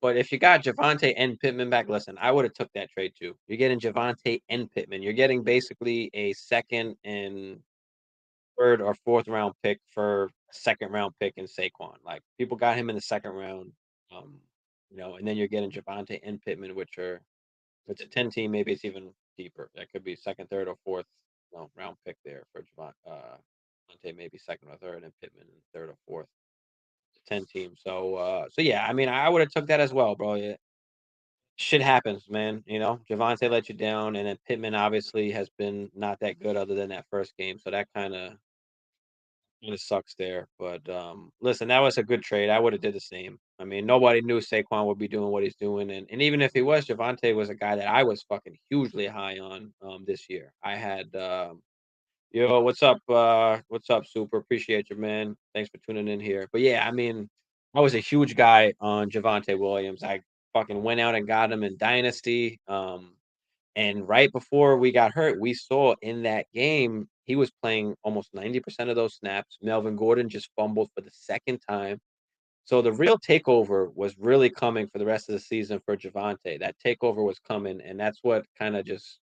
but if you got Javante and Pittman back, listen, I would have took that trade too. You're getting Javante and Pittman. You're getting basically a second and third or fourth round pick for a second round pick in Saquon. Like people got him in the second round. Um, and then you're getting Javante and Pittman, which are if it's a 10 team, maybe it's even deeper. That could be second, third, or fourth round pick there for Javante, maybe second or third, and Pittman third or fourth. 10 team. So yeah, I mean, I would have took that as well, bro. Yeah. Shit happens, man. Javante let you down, and then Pittman obviously has been not that good other than that first game. So that kind of sucks there. But listen, that was a good trade. I would have did the same. I mean, nobody knew Saquon would be doing what he's doing, and even if he was, Javante was a guy that I was fucking hugely high on this year. I had yo, what's up, Super? Appreciate you, man. Thanks for tuning in here. But yeah, I mean, I was a huge guy on Javante Williams. I fucking went out and got him in Dynasty. And right before we got hurt, we saw in that game he was playing almost 90% of those snaps. Melvin Gordon just fumbled for the second time. So the real takeover was really coming for the rest of the season for Javante. That takeover was coming, and that's what kind of just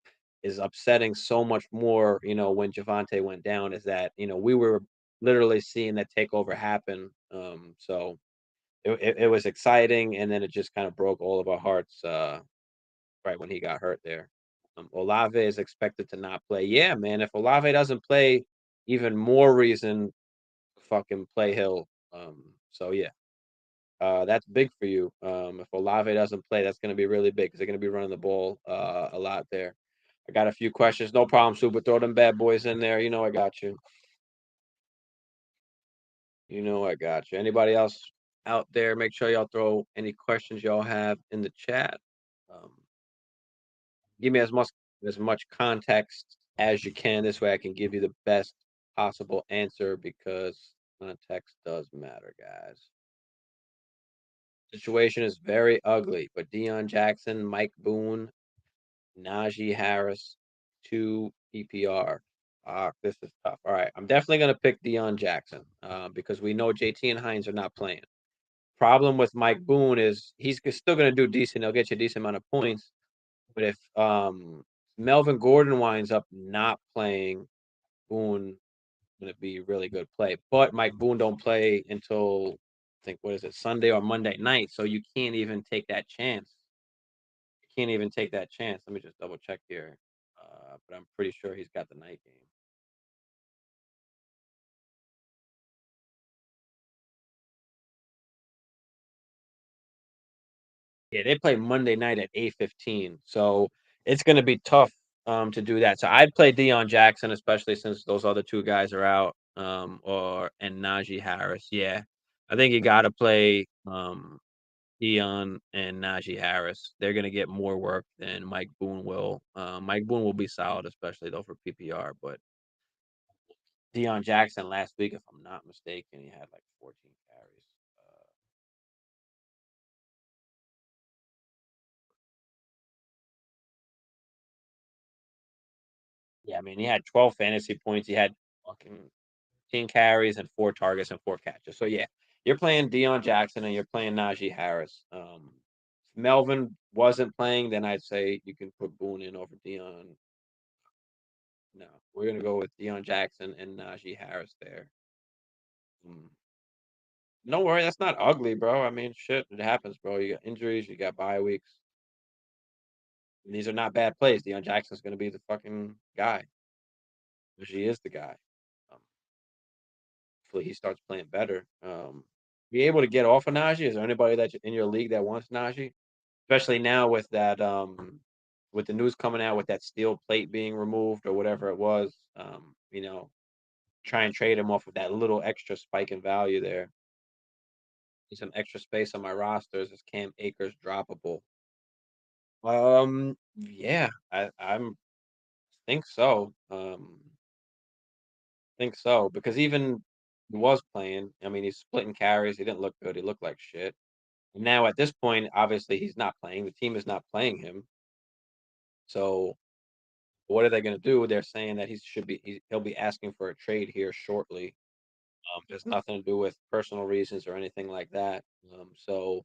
is upsetting so much more, when Javante went down, is that, we were literally seeing that takeover happen. So it was exciting, and then it just kind of broke all of our hearts right when he got hurt there. Olave is expected to not play. Yeah, man. If Olave doesn't play, even more reason to fucking play Hill. So yeah. That's big for you. If Olave doesn't play, that's going to be really big because they're going to be running the ball a lot there. I got a few questions. No problem, Super. Throw them bad boys in there. You know I got you. You know I got you. Anybody else out there? Make sure y'all throw any questions y'all have in the chat. Um, Give me as much context as you can. This way, I can give you the best possible answer because context does matter, guys. Situation is very ugly, but Deion Jackson, Mike Boone, Najee Harris, 2 PPR. This is tough. All right, I'm definitely gonna pick Deion Jackson because we know JT and Hines are not playing. Problem with Mike Boone is he's still gonna do decent. He'll get you a decent amount of points. But if Melvin Gordon winds up not playing, Boone gonna be really good play. But Mike Boone don't play until I think what is it, Sunday or Monday night, so you can't even take that chance. You can't even take that chance. Let me just double check here. But I'm pretty sure he's got the night game. Yeah, they play Monday night at 8:15, so it's gonna be tough to do that. So I'd play Deion Jackson, especially since those other two guys are out, or and Najee Harris. Yeah, I think you got to play Deion and Najee Harris. They're gonna get more work than Mike Boone will. Mike Boone will be solid, especially though for PPR. But Deion Jackson last week, if I'm not mistaken, he had like 14 carries. Yeah, I mean he had 12 fantasy points. He had fucking 10 carries and 4 targets and 4 catches. So yeah, you're playing Deion Jackson and you're playing Najee Harris. If Melvin wasn't playing, then I'd say you can put Boone in over Deion. No, we're gonna go with Deion Jackson and Najee Harris there. Mm. Don't worry, that's not ugly, bro. I mean, shit, it happens, bro. You got injuries, you got bye weeks. And these are not bad plays. Deion Jackson's gonna be the fucking guy. Which he is the guy. Um, Hopefully he starts playing better. Be able to get off of Najee? Is there anybody that in your league that wants Najee? Especially now with that with the news coming out with that steel plate being removed or whatever it was. Try and trade him off of that little extra spike in value there. Need some extra space on my rosters. Is Cam Akers droppable? Yeah, I'm think so. Think so because even he was playing. I mean, he's splitting carries. He didn't look good. He looked like shit. Now at this point, obviously he's not playing. The team is not playing him. So what are they going to do? They're saying that he'll be asking for a trade here shortly. There's nothing to do with personal reasons or anything like that. So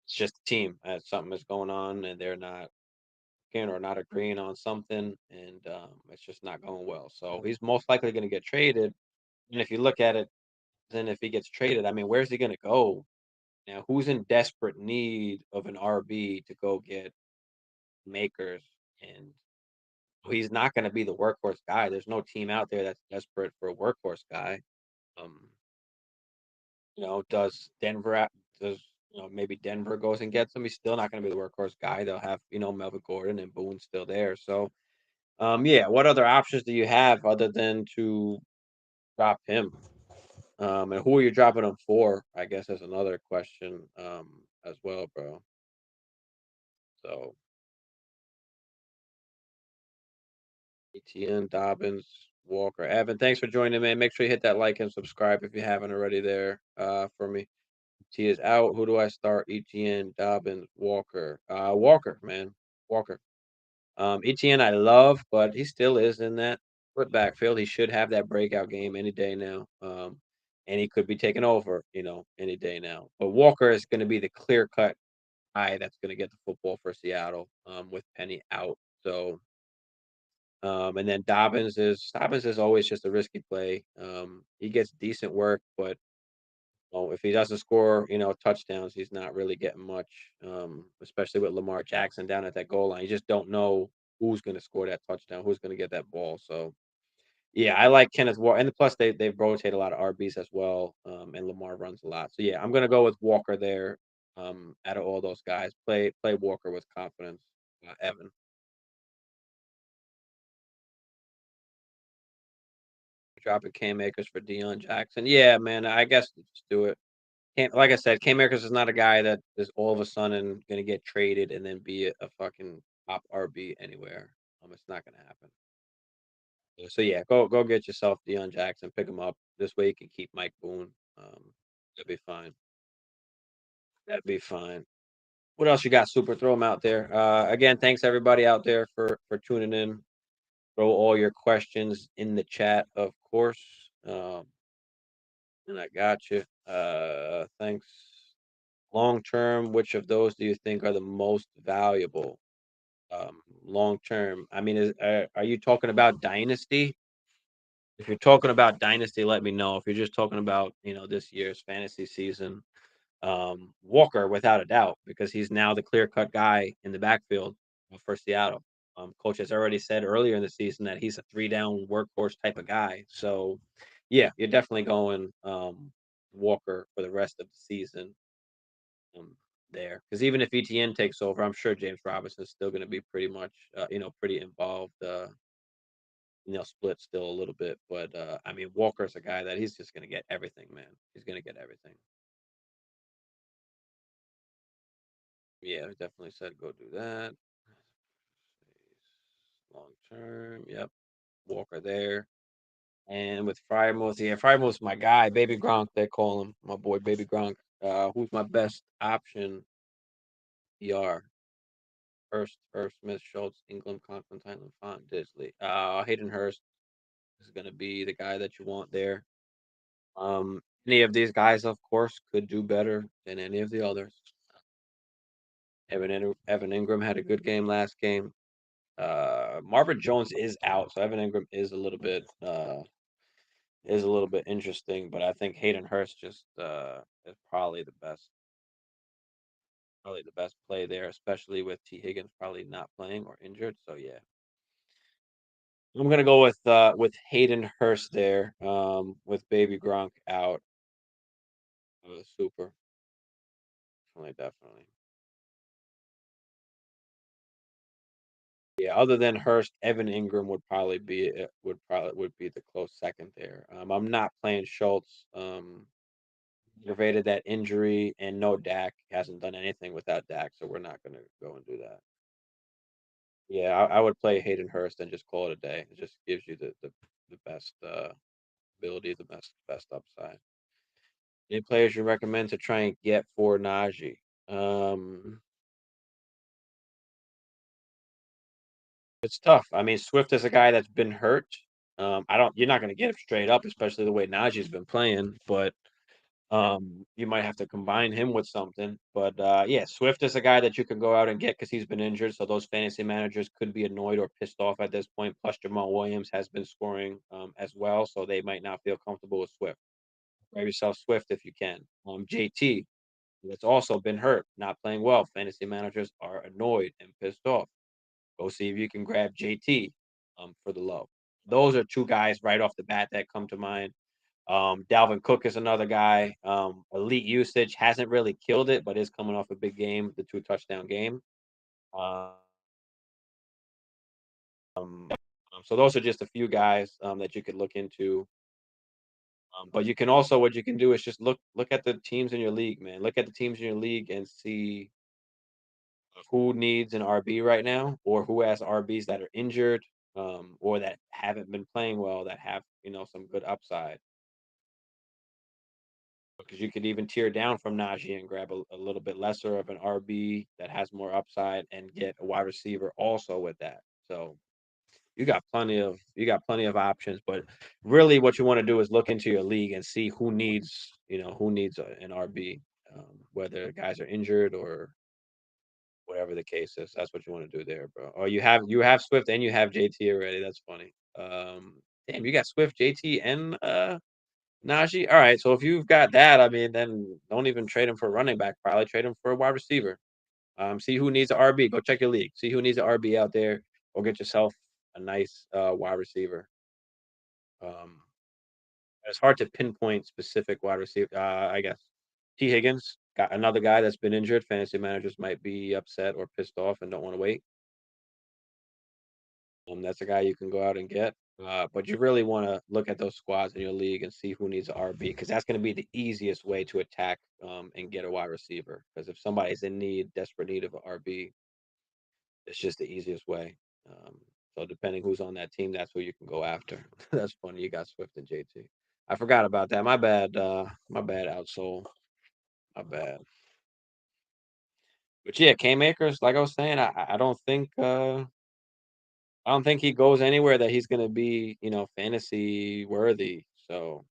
it's just the team. Something is going on, and they're not or not agreeing on something, and it's just not going well. So he's most likely going to get traded. And if you look at it, then if he gets traded, I mean, where's he going to go? Now, who's in desperate need of an RB to go get makers? And he's not going to be the workhorse guy. There's no team out there that's desperate for a workhorse guy. Um, does maybe Denver goes and gets him? He's still not going to be the workhorse guy. They'll have Melvin Gordon and Boone still there. So yeah, what other options do you have other than to drop him? And who are you dropping him for? I guess is another question as well, bro. So ETN, Dobbins, Walker, Evan. Thanks for joining, man. Make sure you hit that like and subscribe if you haven't already there for me. T is out. Who do I start? ETN, Dobbins, Walker. Walker, man. Walker. ETN I love, but he still is in that foot backfield. He should have that breakout game any day now. And he could be taking over, any day now. But Walker is going to be the clear cut guy that's going to get the football for Seattle with Penny out. So, and then Dobbins is always just a risky play. He gets decent work, but if he doesn't score, touchdowns, he's not really getting much. Especially with Lamar Jackson down at that goal line, you just don't know who's going to score that touchdown, who's going to get that ball. So, yeah, I like Kenneth Walker, and plus they've rotated a lot of RBs as well, and Lamar Lamar runs a lot. So yeah, I'm gonna go with Walker there. Out of all those guys, play Walker with confidence. Evan, dropping Cam Akers for Deion Jackson. Yeah, man, I guess just do it. Can't like I said, Cam Akers is not a guy that is all of a sudden gonna get traded and then be a fucking top RB anywhere. It's not gonna happen. So yeah, go get yourself Deion Jackson, pick him up. This way you can keep Mike Boone. That'd be fine. That'd be fine. What else you got? Super, throw them out there. Again, thanks everybody out there for tuning in. Throw all your questions in the chat, of course. And I got you. Thanks. Long term, which of those do you think are the most valuable? Long term. I mean, are you talking about dynasty? If you're talking about dynasty, let me know. If you're just talking about this year's fantasy season, Walker without a doubt because he's now the clear cut guy in the backfield for Seattle. Coach has already said earlier in the season that he's a three down workhorse type of guy. So yeah, you're definitely going Walker for the rest of the season um, there because even if ETN takes over, I'm sure James Robinson's still going to be pretty much pretty involved. Split still a little bit, but I mean Walker's a guy that he's just going to get everything, man. He's going to get everything. Yeah, I definitely said go do that. Long term, yep. Walker there. And with Frymouth, yeah, Frymouth's my guy, Baby Gronk, they call him. My boy Baby Gronk. Who's my best option? ER. First, Smith, Schultz, England, Conklin, Tyler, Font, Disley. Hayden Hurst is gonna be the guy that you want there. Any of these guys, of course, could do better than any of the others. Evan Ingram had a good game last game. Marvin Jones is out, so Evan Ingram is a little bit interesting, but I think Hayden Hurst just is probably the best play there, especially with T Higgins probably not playing or injured. So yeah, I'm gonna go with Hayden Hurst there, with Baby Gronk out. Super, definitely. Yeah, other than Hurst, Evan Ingram would be the close second there. I'm not playing Schultz. Aggravated that injury, and no Dak hasn't done anything without Dak, so we're not gonna go and do that. Yeah, I would play Hayden Hurst and just call it a day. It just gives you the best ability, the best upside. Any players you recommend to try and get for Najee? Um, it's tough. I mean, Swift is a guy that's been hurt. I don't. You're not going to get him straight up, especially the way Najee's been playing. But you might have to combine him with something. But yeah, Swift is a guy that you can go out and get because he's been injured. So those fantasy managers could be annoyed or pissed off at this point. Plus, Jamal Williams has been scoring as well, so they might not feel comfortable with Swift. Grab yourself Swift if you can. JT, that's also been hurt, not playing well. Fantasy managers are annoyed and pissed off. Go see if you can grab JT for the low. Those are two guys right off the bat that come to mind. Dalvin Cook is another guy. Elite usage hasn't really killed it, but is coming off a big game, the 2 touchdown game. Um, so those are just a few guys that you could look into. But you can also what you can do is just look at the teams in your league, man. Look at the teams in your league and see who needs an RB right now, or who has RBs that are injured, or that haven't been playing well, that have some good upside. Because you could even tear down from Najee and grab a little bit lesser of an RB that has more upside and get a wide receiver also with that. So you got plenty of options, but really what you want to do is look into your league and see who needs an RB, whether guys are injured or whatever the case is. That's what you want to do there, bro. Or you have Swift and you have JT already. That's funny. Damn, you got Swift, JT, and Najee. All right, so if you've got that, I mean, then don't even trade him for a running back. Probably trade him for a wide receiver. See who needs an RB. Go check your league. See who needs an RB out there, or get yourself a nice wide receiver. Um, It's hard to pinpoint specific wide receiver. I guess T. Higgins got another guy that's been injured. Fantasy managers might be upset or pissed off and don't want to wait. That's a guy you can go out and get. But you really want to look at those squads in your league and see who needs an RB because that's going to be the easiest way to attack and get a wide receiver. Because if somebody's in need, desperate need of an RB, it's just the easiest way. Um, so depending who's on that team, that's who you can go after. That's funny. You got Swift and JT. I forgot about that. My bad. My bad. Outsole. My bad. But yeah, Cam Akers, like I was saying, I don't think he goes anywhere that he's gonna be, fantasy worthy. So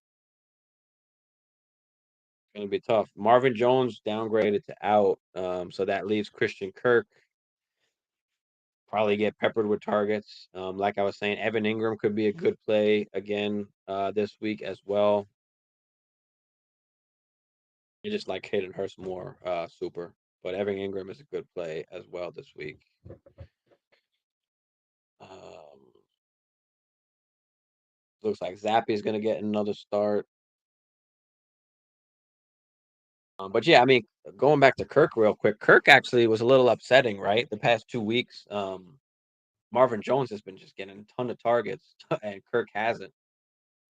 it's gonna be tough. Marvin Jones downgraded to out. So that leaves Christian Kirk probably get peppered with targets. Like I was saying, Evan Ingram could be a good play again this week as well. You just like Hayden Hurst more, super. But Evan Ingram is a good play as well this week. Um, looks like Zappy is gonna get another start. But yeah, I mean, going back to Kirk real quick, Kirk actually was a little upsetting, right? The past 2 weeks, Marvin Jones has been just getting a ton of targets, and Kirk hasn't.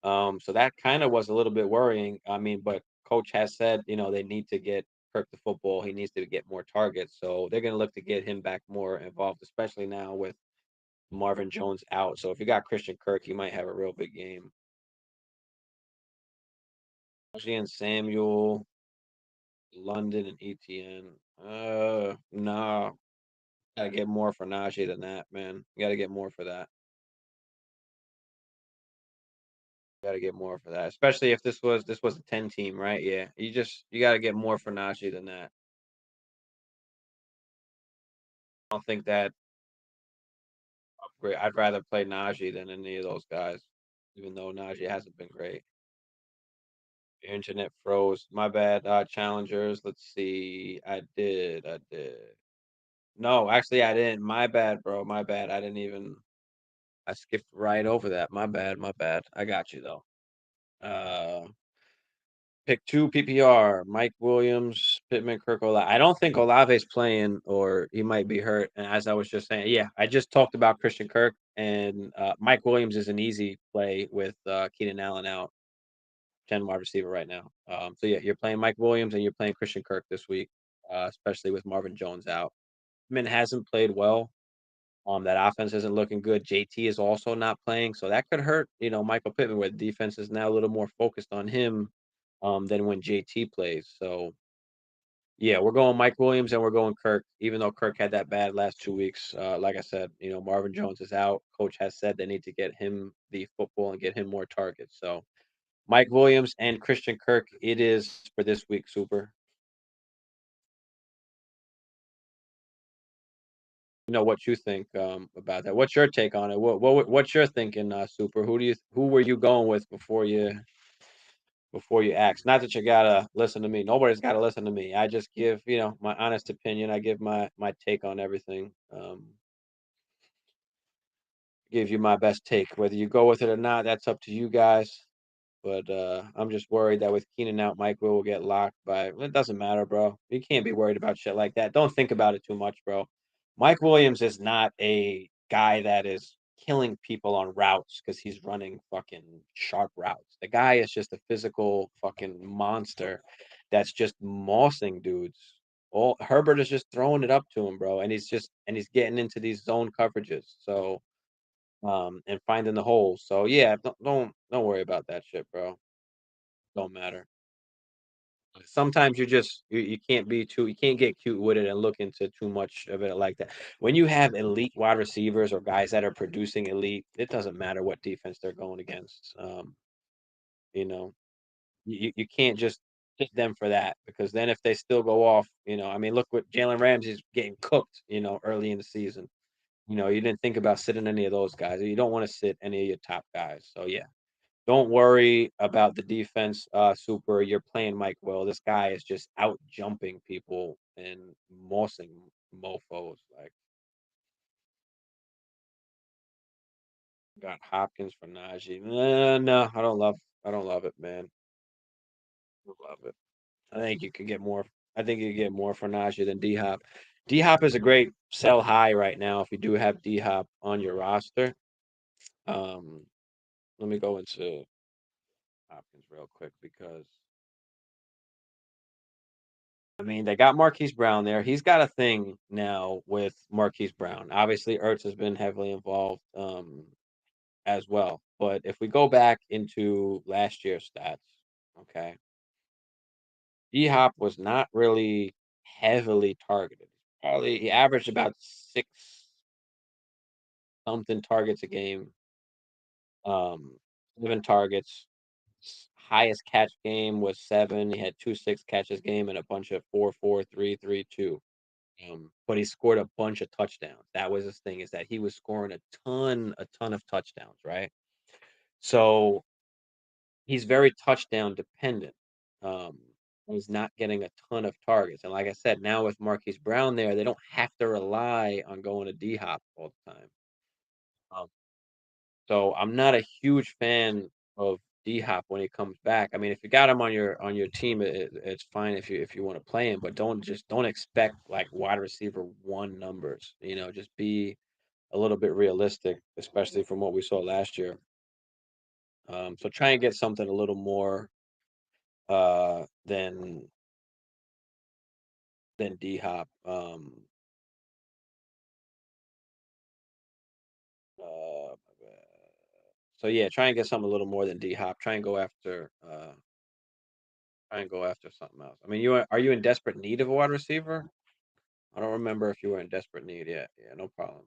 So that kind of was a little bit worrying. I mean, but coach has said, they need to get Kirk the football. He needs to get more targets. So they're going to look to get him back more involved, especially now with Marvin Jones out. So if you got Christian Kirk, you might have a real big game. Najee and Samuel, London and ETN. No, gotta get more for Najee than that, man. You gotta get more for that. Gotta get more for that, especially if this was a 10 team, right? Yeah, you gotta get more for Najee than that. I don't think that great. I'd rather play Najee than any of those guys, even though Najee hasn't been great. Your internet froze. My bad. Challengers. Let's see. I did. No, actually, I didn't. My bad, bro. My bad. I didn't even. I skipped right over that. My bad. My bad. I got you though. Uh, Pick 2 PPR, Mike Williams, Pittman, Kirk Olave. I don't think Olave's playing or he might be hurt. And as I was just saying, yeah, I just talked about Christian Kirk and Mike Williams is an easy play with Keenan Allen out, 10 wide receiver right now. So yeah, you're playing Mike Williams and you're playing Christian Kirk this week, especially with Marvin Jones out. Pittman hasn't played well. That offense isn't looking good. JT is also not playing, so that could hurt, Michael Pittman, where the defense is now a little more focused on him than when JT plays. So yeah, we're going Mike Williams and we're going Kirk, even though Kirk had that bad last 2 weeks. Like I said, Marvin Jones is out. Coach has said they need to get him the football and get him more targets. So Mike Williams and Christian Kirk, it is for this week, Super. What you think about that. What's your take on it? What's your thinking, Super? Who were you going with before you ask? Not that you gotta listen to me. Nobody's gotta listen to me. I just give my honest opinion. I give my take on everything. Give you my best take. Whether you go with it or not, that's up to you guys. But I'm just worried that with Keenan out, Mike will get locked by. It doesn't matter, bro. You can't be worried about shit like that. Don't think about it too much, bro. Mike Williams is not a guy that is killing people on routes because he's running fucking sharp routes. The guy is just a physical fucking monster that's just mossing dudes. All Herbert is just throwing it up to him, bro, and he's getting into these zone coverages. So and finding the holes. So yeah, don't worry about that shit, bro. Don't matter. Sometimes you can't be too you can't get cute with it and look into too much of it like that. When you have elite wide receivers or guys that are producing elite, it doesn't matter what defense they're going against. You know, you can't just hit them for that because then if they still go off, I mean, look what Jalen Ramsey's getting cooked, early in the season. You didn't think about sitting any of those guys. You don't want to sit any of your top guys. So yeah. Don't worry about the defense, Super. You're playing Mike well. This guy is just out jumping people and mossing mofos. Like got Hopkins for Najee. No, I don't love I don't love it, man. I don't love it. I think you could get more. I think you could get more for Najee than D Hop. D Hop is a great sell high right now if you do have D Hop on your roster. Um, Let me go into Hopkins real quick because I mean they got Marquise Brown there. He's got a thing now with Marquise Brown. Obviously, Ertz has been heavily involved as well. But if we go back into last year's stats, okay, D Hop was not really heavily targeted. Probably he averaged about six something targets a game. Um, 7 targets. Highest catch game was 7. He had 2 6 catches game and a bunch of 4 4 3 3 2. But he scored a bunch of touchdowns. That was his thing, is that he was scoring a ton of touchdowns, right? So he's very touchdown dependent. Um, he's not getting a ton of targets. And like I said, now with Marquise Brown there, they don't have to rely on going to D Hop all the time. Um, so I'm not a huge fan of D Hop when he comes back. I mean, if you got him on your team, it's fine if you want to play him, but don't expect like wide receiver one numbers. Just be a little bit realistic, especially from what we saw last year. So try and get something a little more uh than than D Hop. Uh, so yeah, try and get something a little more than D Hop. Try and go after something else. I mean, are you in desperate need of a wide receiver? I don't remember if you were in desperate need yet. Yeah, no problem.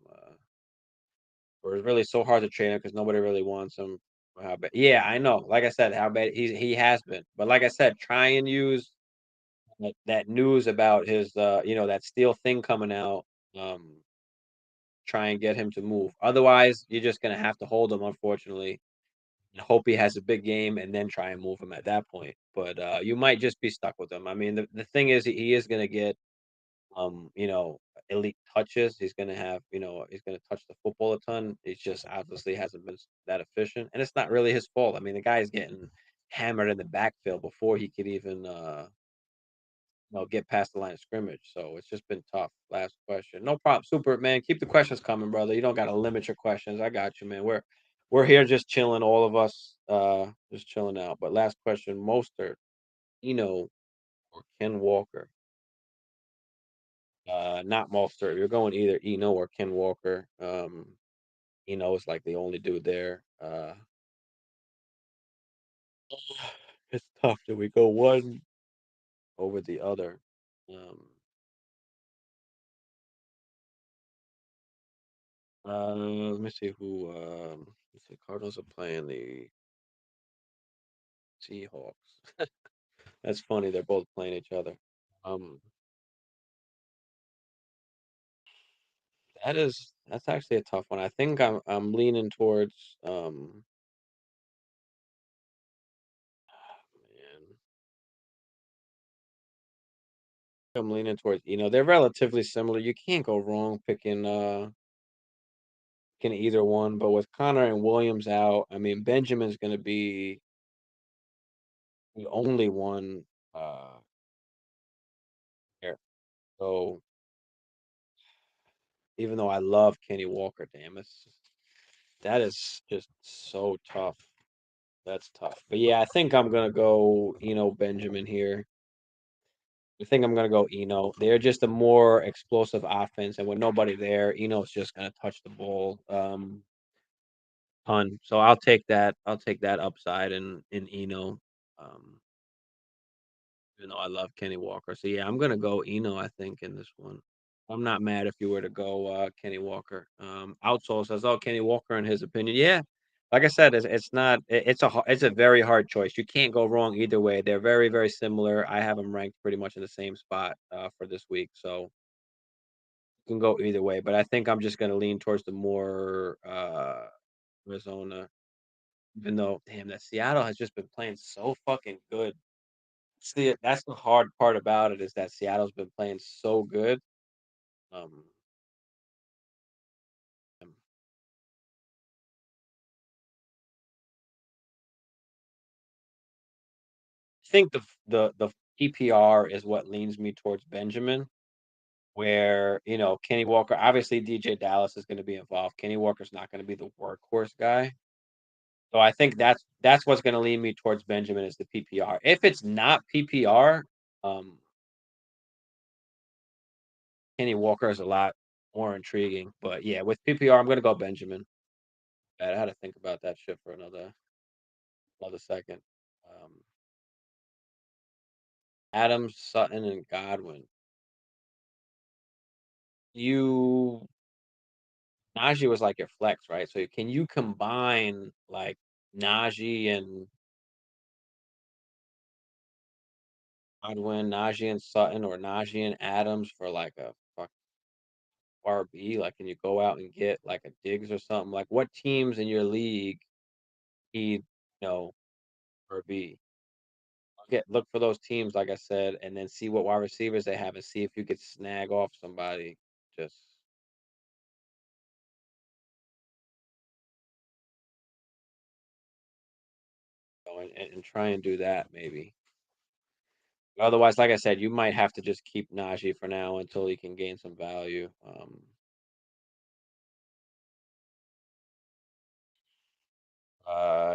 Or it's really so hard to trade him because nobody really wants him. How bad? Yeah, I know. Like I said, how bad he has been. But like I said, try and use that news about his that steel thing coming out. Um, Try and get him to move. Otherwise, you're just gonna have to hold him, unfortunately, and hope he has a big game, and then try and move him at that point. But you might just be stuck with him. I mean, the thing is, he is gonna get elite touches. He's gonna touch the football a ton. He just obviously hasn't been that efficient, and it's not really his fault. I mean, the guy's getting hammered in the backfield before he could even get past the line of scrimmage. So it's just been tough. Last question. No problem. Super, man. Keep the questions coming, brother. You don't got to limit your questions. I got you, man. We're here just chilling, all of us, just chilling out. But last question, Mostert, or Ken Walker? Not Mostert. You're going either or Ken Walker. Is like the only dude there. It's tough. Do we go one over the other? Um, Let me see who. Let's see. Cardinals are playing the Seahawks. That's funny. They're both playing each other. Um, that's actually a tough one. I think I'm leaning towards man. I'm leaning towards they're relatively similar. You can't go wrong picking either one. But with Connor and Williams out, I mean Benjamin's going to be the only one here. So even though I love Kenny Walker, damn, that is just so tough. That's tough. But yeah, I think I'm gonna go Benjamin here. I think I'm gonna go They're just a more explosive offense, and with nobody there, Eno's just gonna touch the ball ton. So I'll take that. I'll take that upside in Eno. Um, even though I love Kenny Walker. So yeah, I'm gonna go I think in this one. I'm not mad if you were to go Kenny Walker. Outsole says, "Oh, Kenny Walker, in his opinion, yeah." Like I said, it's not. It's a very hard choice. You can't go wrong either way. They're very very similar. I have them ranked pretty much in the same spot for this week, so you can go either way. But I think I'm just going to lean towards the more Arizona, even though damn that Seattle has just been playing so fucking good. See, that's the hard part about it, is that Seattle's been playing so good. Um, think the PPR is what leans me towards Benjamin, where, Kenny Walker obviously, DJ Dallas is gonna be involved. Kenny Walker's not gonna be the workhorse guy. So I think that's what's gonna lean me towards Benjamin is the PPR. If it's not PPR, um, Kenny Walker is a lot more intriguing. But yeah, with PPR, I'm gonna go Benjamin. I had to think about that shit for another second. Um, Adams, Sutton, and Godwin. You Najee was like your flex, right? So can you combine like Najee and Najee and Sutton, or Najee and Adams for like a fuck RB? Like, can you go out and get like a Diggs or something? Like, what teams in your league need, RB? Look for those teams, like I said, and then see what wide receivers they have and see if you could snag off somebody. Just and try and do that maybe. Otherwise, like I said, you might have to just keep Najee for now until he can gain some value.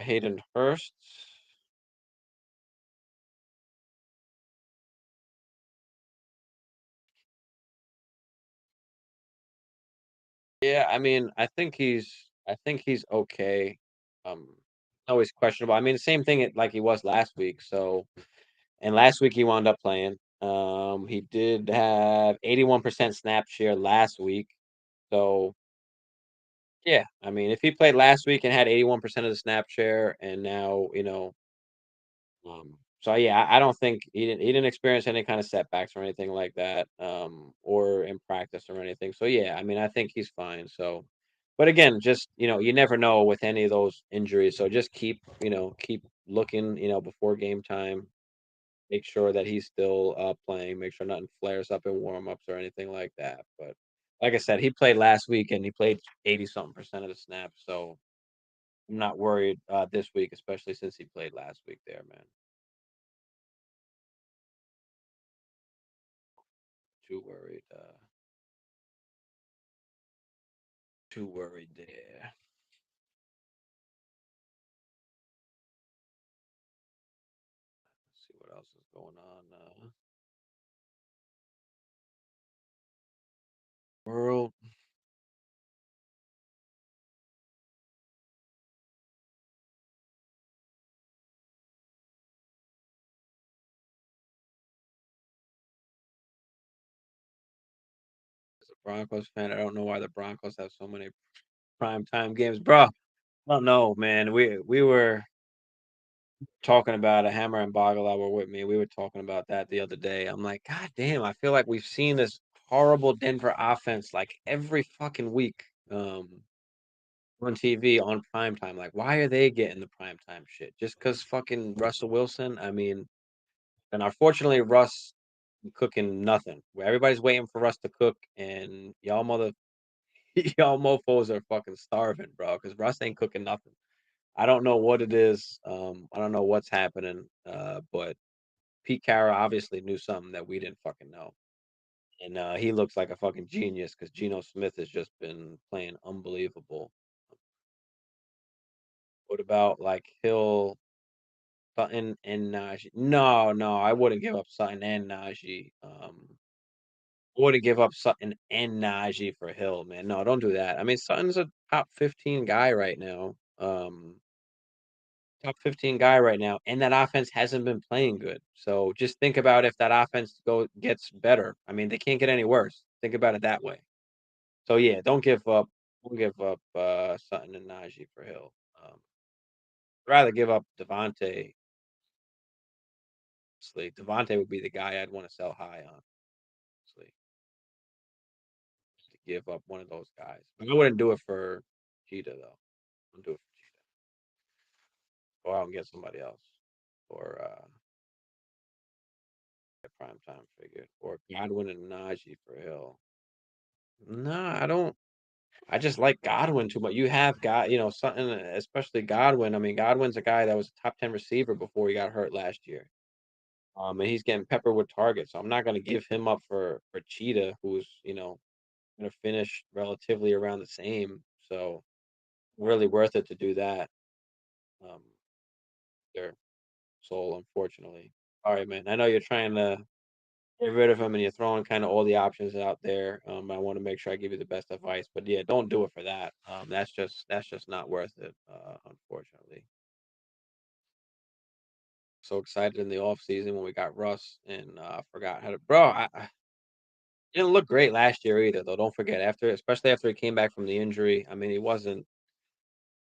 Hayden Hurst. Yeah, I mean, I think he's okay. Always questionable. I mean, the same thing like he was last week. So, and last week he wound up playing. He did have 81% snap share last week. So, yeah, I mean, if he played last week and had 81% of the snap share, and now, so yeah, I don't think he didn't experience any kind of setbacks or anything like that, or in practice or anything. So yeah, I mean, I think he's fine. So, but again, just you never know with any of those injuries. So just keep looking, before game time. Make sure that he's still playing. Make sure nothing flares up in warmups or anything like that. But like I said, he played last week and he played 80 something percent of the snaps. So I'm not worried this week, especially since he played last week there, man. Too worried. Too worried there. Let's see what else is going on. World. As a Broncos fan, I don't know why the Broncos have so many prime time games, bro. I don't know, man. We were talking about a Hammer and Boggle that were with me. We were talking about that the other day. I'm like, God damn, I feel like we've seen this horrible Denver offense like every fucking week. On TV on prime time. Like, why are they getting the prime time shit? Just because fucking Russell Wilson? I mean, and unfortunately, Russ cooking nothing. Where everybody's waiting for Russ to cook, and y'all mofos are fucking starving, bro. Because Russ ain't cooking nothing. I don't know what it is. I don't know what's happening. But Pete Carroll obviously knew something that we didn't fucking know, and he looks like a fucking genius because Geno Smith has just been playing unbelievable. What about like Hill, Sutton, and Najee? No, no, I wouldn't give up Sutton and Najee. I wouldn't give up Sutton and Najee for Hill, man. No, don't do that. I mean, Sutton's a top 15 guy right now. Top 15 guy right now, and that offense hasn't been playing good. So just think about if that offense gets better. I mean, they can't get any worse. Think about it that way. So yeah, don't give up Sutton and Najee for Hill. Rather give up Devontae. Honestly, Devontae would be the guy I'd want to sell high on. Honestly, to give up one of those guys. But I wouldn't do it for Cheetah though. I wouldn't do it for Cheetah. Go out and get somebody else, or a prime time figure, or Godwin and Najee for Hill. Nah, I don't. I just like Godwin too much. You have got, something, especially Godwin. I mean, Godwin's a guy that was a top 10 receiver before he got hurt last year. And he's getting peppered with targets. So I'm not gonna give him up for Cheetah, who's, gonna finish relatively around the same. So really worth it to do that. Um, their soul, unfortunately. All right, man. I know you're trying to get rid of him and you're throwing kind of all the options out there. I want to make sure I give you the best advice, but yeah, don't do it for that. That's just not worth it. Unfortunately. So excited in the off season when we got Russ and forgot how to. Bro, I didn't look great last year either, though. Don't forget especially after he came back from the injury. I mean, he wasn't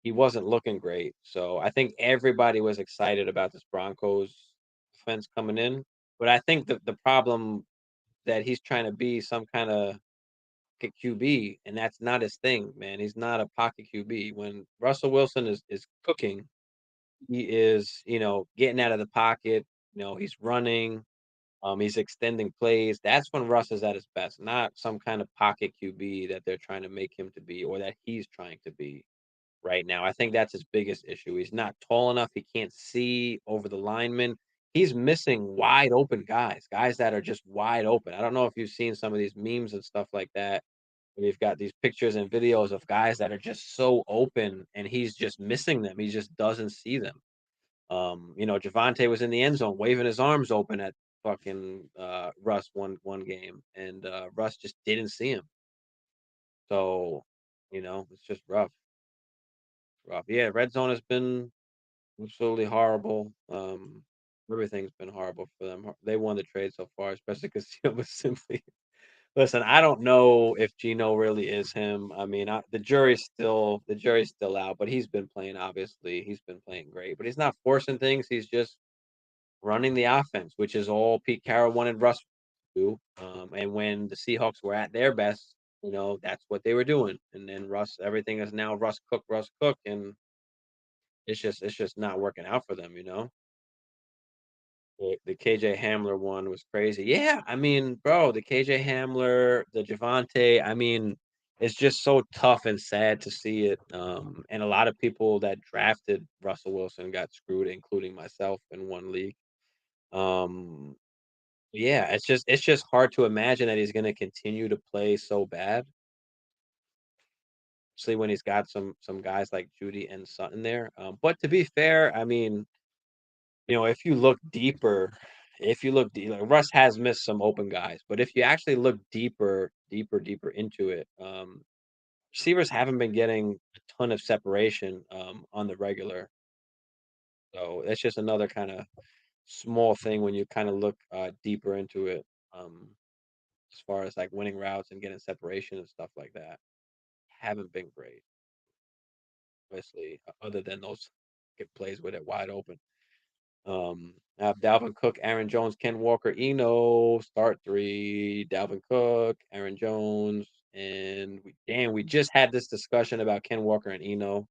looking great. So I think everybody was excited about this Broncos defense coming in, but I think the problem that he's trying to be some kind of pocket QB, and that's not his thing, man. He's not a pocket QB. When Russell Wilson is cooking, he is, getting out of the pocket. He's running. He's extending plays. That's when Russ is at his best, not some kind of pocket QB that they're trying to make him to be or that he's trying to be right now. I think that's his biggest issue. He's not tall enough. He can't see over the linemen. He's missing wide open guys that are just wide open. I don't know if you've seen some of these memes and stuff like that. We've got these pictures and videos of guys that are just so open and he's just missing them. He just doesn't see them. Javante was in the end zone waving his arms open at fucking Russ one game and Russ just didn't see him. So, it's just rough. Rough. Yeah, red zone has been absolutely horrible. Everything's been horrible for them. They won the trade so far, especially because was simply. Listen, I don't know if Gino really is him. I mean, the jury's still out, but he's been playing. Obviously, he's been playing great, but he's not forcing things. He's just running the offense, which is all Pete Carroll wanted Russ to do. And when the Seahawks were at their best, that's what they were doing. And then everything is now Russ Cook, and it's just not working out for them. The KJ Hamler one was crazy. Yeah, I mean, bro, the KJ Hamler, the Javante, I mean, it's just so tough and sad to see it. And a lot of people that drafted Russell Wilson got screwed, including myself in one league. Um, yeah, it's just hard to imagine that he's gonna continue to play so bad, especially when he's got some guys like Judy and Sutton there. But to be fair, I mean, if you look deep, like Russ has missed some open guys, but if you actually look deeper into it, receivers haven't been getting a ton of separation on the regular. So that's just another kind of small thing when you kind of look deeper into it, as far as like winning routes and getting separation and stuff like that. Haven't been great, obviously, other than those get plays with it wide open. I have Dalvin Cook, Aaron Jones, Ken Walker, start three. Dalvin Cook, Aaron Jones, and we just had this discussion about Ken Walker and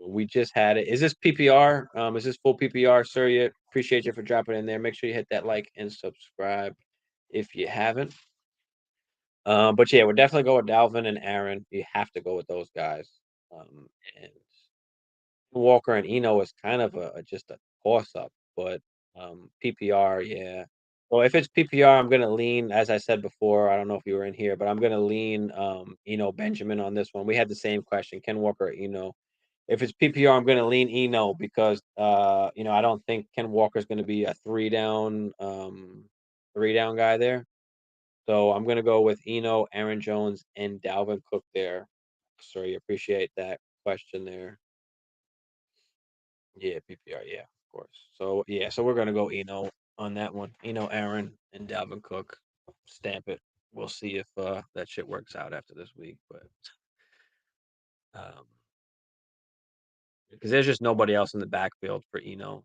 We just had it. Is this PPR? Is this full PPR, sir? Yeah, appreciate you for dropping in there. Make sure you hit that like and subscribe if you haven't. But yeah, we'll definitely go with Dalvin and Aaron. You have to go with those guys. And Walker and is kind of just a toss up, but PPR, yeah. Well, if it's PPR, I'm gonna lean, as I said before. I don't know if you were in here, but I'm gonna lean Benjamin on this one. We had the same question: Ken Walker or Eno. If it's PPR, I'm gonna lean Eno because I don't think Ken Walker's gonna be a three down guy there. So I'm gonna go with Eno, Aaron Jones, and Dalvin Cook there. Sorry, appreciate that question there. Yeah, PPR, yeah, of course. So yeah, so we're gonna go Eno on that one. Aaron, and Dalvin Cook. Stamp it. We'll see if that shit works out after this week, but um, because there's just nobody else in the backfield for to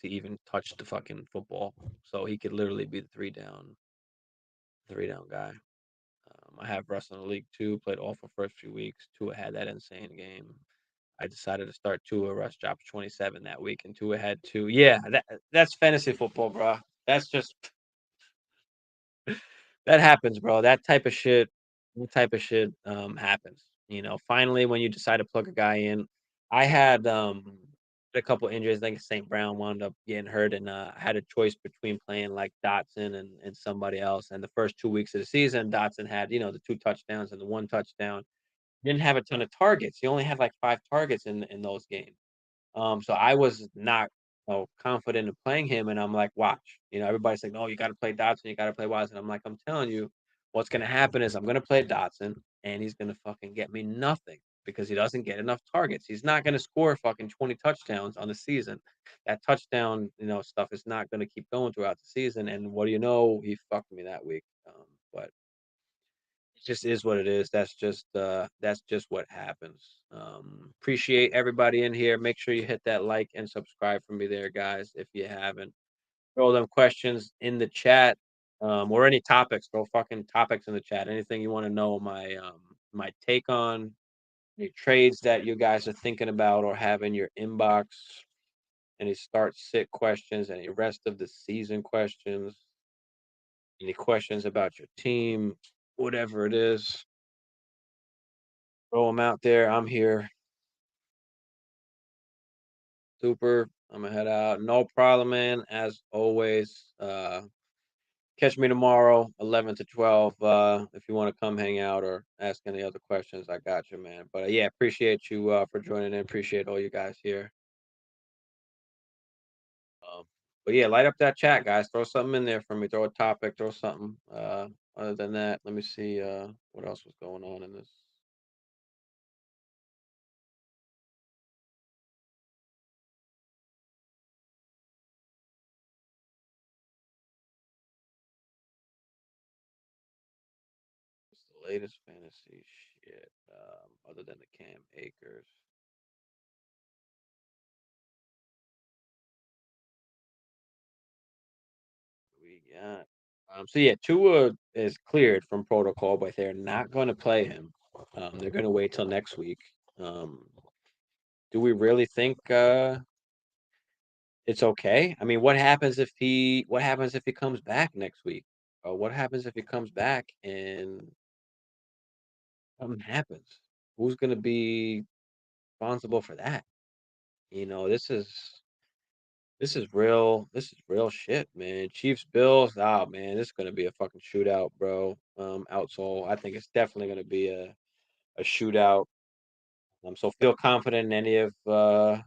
even touch the fucking football. So he could literally be the three down guy. I have Russ in the league too. Played awful first few weeks. Tua had that insane game. I decided to start Tua. Russ dropped 27 that week, and Tua had two. Yeah, that's fantasy football, bro. That's just that happens, bro. That type of shit happens. Finally, when you decide to plug a guy in, I had a couple injuries. I think St. Brown wound up getting hurt, and I had a choice between playing like Dotson and somebody else. And the first 2 weeks of the season, Dotson had the 2 touchdowns and the 1 touchdown. Didn't have a ton of targets. He only had like 5 targets in those games. So I was not, confident in playing him, and I'm like, "Watch." Everybody's like, "No, you gotta play Dotson, you gotta play Watson." I'm like, "I'm telling you, what's gonna happen is I'm gonna play Dotson, and he's gonna fucking get me nothing because he doesn't get enough targets. He's not gonna score fucking 20 touchdowns on the season. That touchdown, stuff is not gonna keep going throughout the season." And what do you know? He fucked me that week. But it just is what it is. That's just what happens. Appreciate everybody in here. Make sure you hit that like and subscribe for me there, guys, if you haven't. Throw them questions in the chat, or any topics. Throw fucking topics in the chat. Anything you want to know my take on, any trades that you guys are thinking about or have in your inbox, any start sit questions, any rest of the season questions, any questions about your team, whatever it is. Throw them out there. I'm here. Super. I'm gonna head out. No problem, man. As always. Catch me tomorrow, 11 to 12. If you want to come hang out or ask any other questions, I got you, man. But yeah, appreciate you for joining in. Appreciate all you guys here. Um, but yeah, light up that chat, guys. Throw something in there for me. Throw a topic. Throw something. Other than that, let me see what else was going on in this. What's the latest fantasy shit? Other than the Cam Akers. We got. So yeah, Tua is cleared from protocol, but they're not going to play him. They're going to wait till next week. Um, do we really think it's okay? I mean, what happens if he comes back next week? What happens if he comes back and something happens? Who's going to be responsible for that? This is real. This is real shit, man. Chiefs Bills. Oh man, this is gonna be a fucking shootout, bro. Outsole. I think it's definitely gonna be a shootout. So feel confident in any of the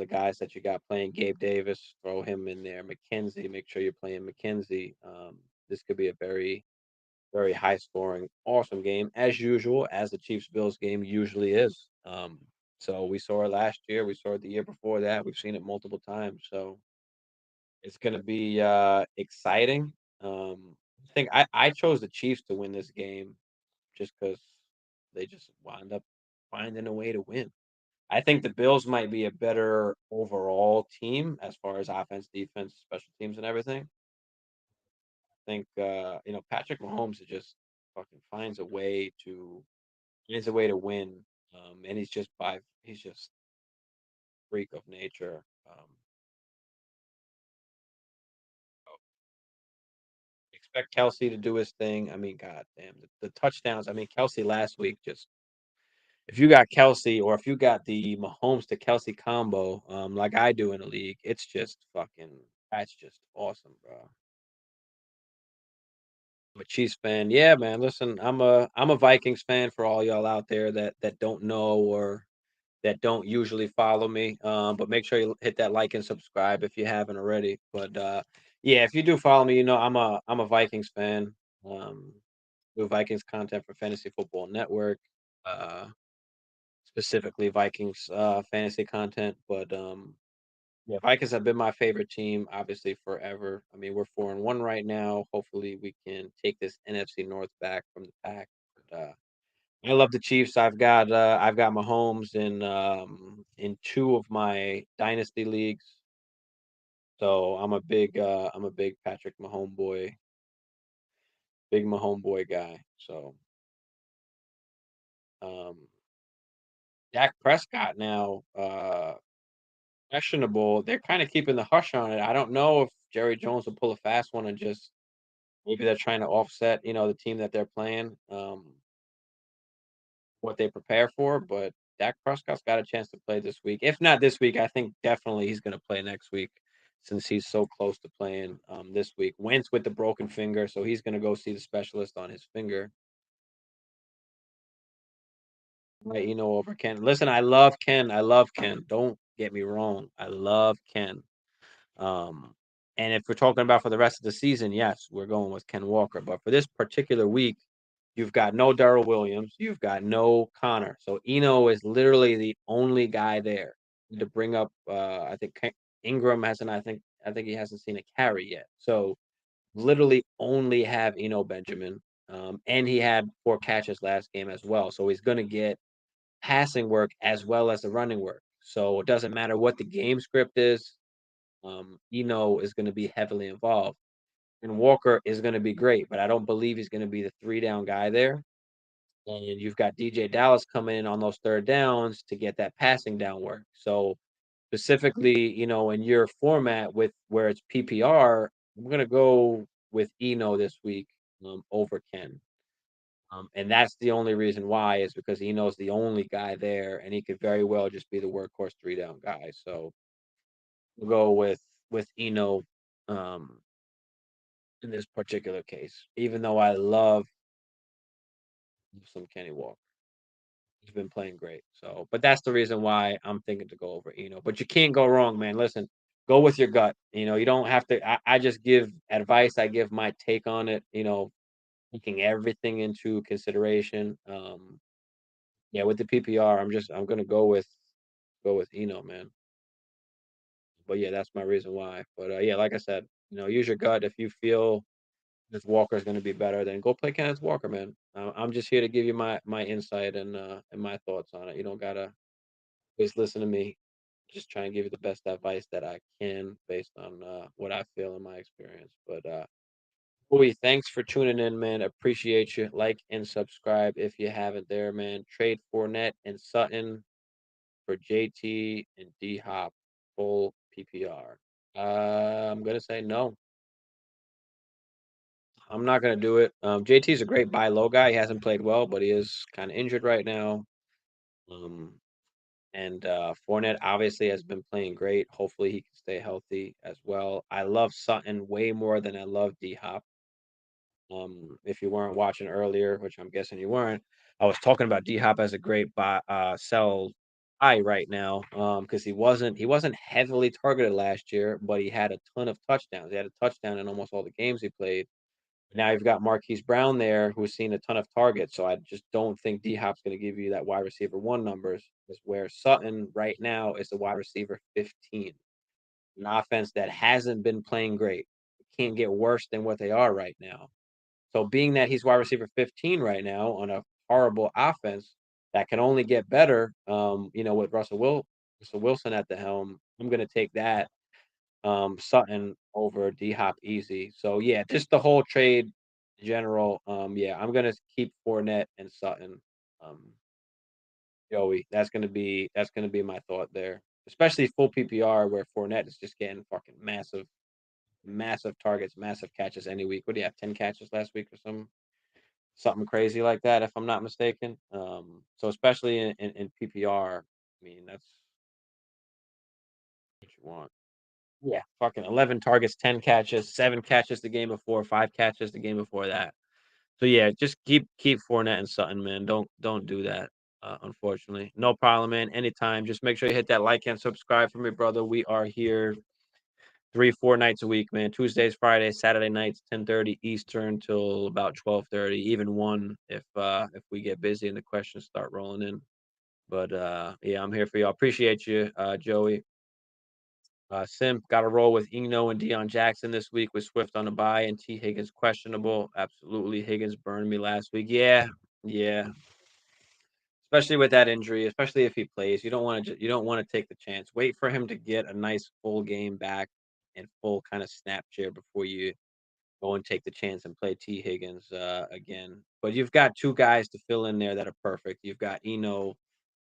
guys that you got playing. Gabe Davis, throw him in there. McKenzie, make sure you're playing McKenzie. This could be a very, very high scoring, awesome game, as usual, as the Chiefs Bills game usually is. So we saw it last year, we saw it the year before that, we've seen it multiple times. So it's gonna be exciting. I think I chose the Chiefs to win this game just because they just wound up finding a way to win. I think the Bills might be a better overall team as far as offense, defense, special teams, and everything. I think Patrick Mahomes is just fucking finds a way to win, and he's just freak of nature. Expect Kelsey to do his thing. I mean, god damn the touchdowns. I mean, Kelsey last week just if you got Kelsey or if you got the Mahomes to Kelsey combo, like I do in the league, it's just fucking that's just awesome, bro. I'm a Chiefs fan. Yeah, man. Listen, I'm a Vikings fan for all y'all out there that don't know or that don't usually follow me. But make sure you hit that like and subscribe if you haven't already. But yeah, if you do follow me, I'm a Vikings fan. Um, do Vikings content for Fantasy Football Network. Uh, specifically Vikings fantasy content. But yeah, Vikings have been my favorite team, obviously forever. I mean, we're 4-1 right now. Hopefully, we can take this NFC North back from the pack. But, I love the Chiefs. I've got Mahomes in two of my dynasty leagues. So I'm a big Patrick Mahomes boy, big Mahomes boy guy. So um Dak Prescott now questionable. They're kind of keeping the hush on it. I don't know if Jerry Jones will pull a fast one and just maybe they're trying to offset, the team that they're playing, what they prepare for. But Dak Prescott's got a chance to play this week. If not this week, I think definitely he's gonna play next week since he's so close to playing this week. Wentz with the broken finger, so he's gonna go see the specialist on his finger. Right, over Ken. Listen, I love Ken. I love Ken. Don't get me wrong. I love Ken. Um, and if we're talking about for the rest of the season, yes, we're going with Ken Walker. But for this particular week, you've got no Darrell Williams, you've got no Connor. So Eno is literally the only guy there to bring up. I think Ingram hasn't. I think he hasn't seen a carry yet. So literally only have Eno Benjamin, and he had 4 catches last game as well. So he's going to get passing work as well as the running work. So it doesn't matter what the game script is. Eno is going to be heavily involved, and Walker is going to be great, but I don't believe he's going to be the 3 down guy there. And you've got DJ Dallas coming in on those 3rd downs to get that passing down work. So specifically, in your format with where it's PPR, I'm going to go with Eno this week over Ken. And that's the only reason why is because Eno's the only guy there, and he could very well just be the workhorse 3 down guy. So we'll go with Eno um, in this particular case, even though I love some Kenny Walker. He's been playing great. So, but that's the reason why I'm thinking to go over Eno. But you can't go wrong, man. Listen, go with your gut. You don't have to. I just give advice. I give my take on it. Taking everything into consideration. Yeah, with the PPR, I'm gonna go with Eno, man. But yeah, that's my reason why. But yeah, like I said, use your gut. If you feel this Walker is gonna be better, then go play Kenneth Walker, man. I'm just here to give you my insight and my thoughts on it. You don't gotta always listen to me. Just try and give you the best advice that I can based on what I feel in my experience. But Bowie, thanks for tuning in, man. Appreciate you. Like and subscribe if you haven't there, man. Trade Fournette and Sutton for JT and D Hop full PPR. I'm gonna say no. I'm not gonna do it. JT is a great buy low guy. He hasn't played well, but he is kind of injured right now. Um, and Fournette obviously has been playing great. Hopefully he can stay healthy as well. I love Sutton way more than I love D Hop. If you weren't watching earlier, which I'm guessing you weren't, I was talking about D Hop as a great buy, sell high right now. Because he wasn't heavily targeted last year, but he had a ton of touchdowns. He had a touchdown in almost all the games he played. Now you've got Marquise Brown there who's seen a ton of targets. So I just don't think D Hop's going to give you that wide receiver 1 numbers. Is where Sutton right now is the wide receiver 15. An offense that hasn't been playing great. It can't get worse than what they are right now. So being that he's wide receiver 15 right now on a horrible offense that can only get better, with Russell Wilson at the helm, I'm gonna take that Sutton over D Hop easy. So yeah, just the whole trade general. Yeah, I'm gonna keep Fournette and Sutton. Um, Joey, that's gonna be my thought there. Especially full PPR where Fournette is just getting fucking massive, massive targets, massive catches any week. What do you have? 10 catches last week or something crazy like that, if I'm not mistaken. So especially in PPR, I mean that's what you want. Yeah, fucking 11 targets, 10 catches, 7 catches the game before, 5 catches the game before that. So yeah, just keep Fournette and Sutton, man. Don't do that. Unfortunately, no problem, man. Anytime. Just make sure you hit that like and subscribe for me, brother. We are here 3, 4 nights a week, man. Tuesdays, Fridays, Saturday nights, 10:30 Eastern till about 12:30, even 1 if we get busy and the questions start rolling in. But yeah, I'm here for y'all. Appreciate you, Joey. Simp got to roll with Eno and Deion Jackson this week with Swift on the bye and T. Higgins questionable. Absolutely. Higgins burned me last week. Yeah. Yeah. Especially with that injury, especially if he plays. You don't want to take the chance. Wait for him to get a nice full game back and full kind of snap share before you go and take the chance and play T. Higgins again. But you've got 2 guys to fill in there that are perfect. You've got Eno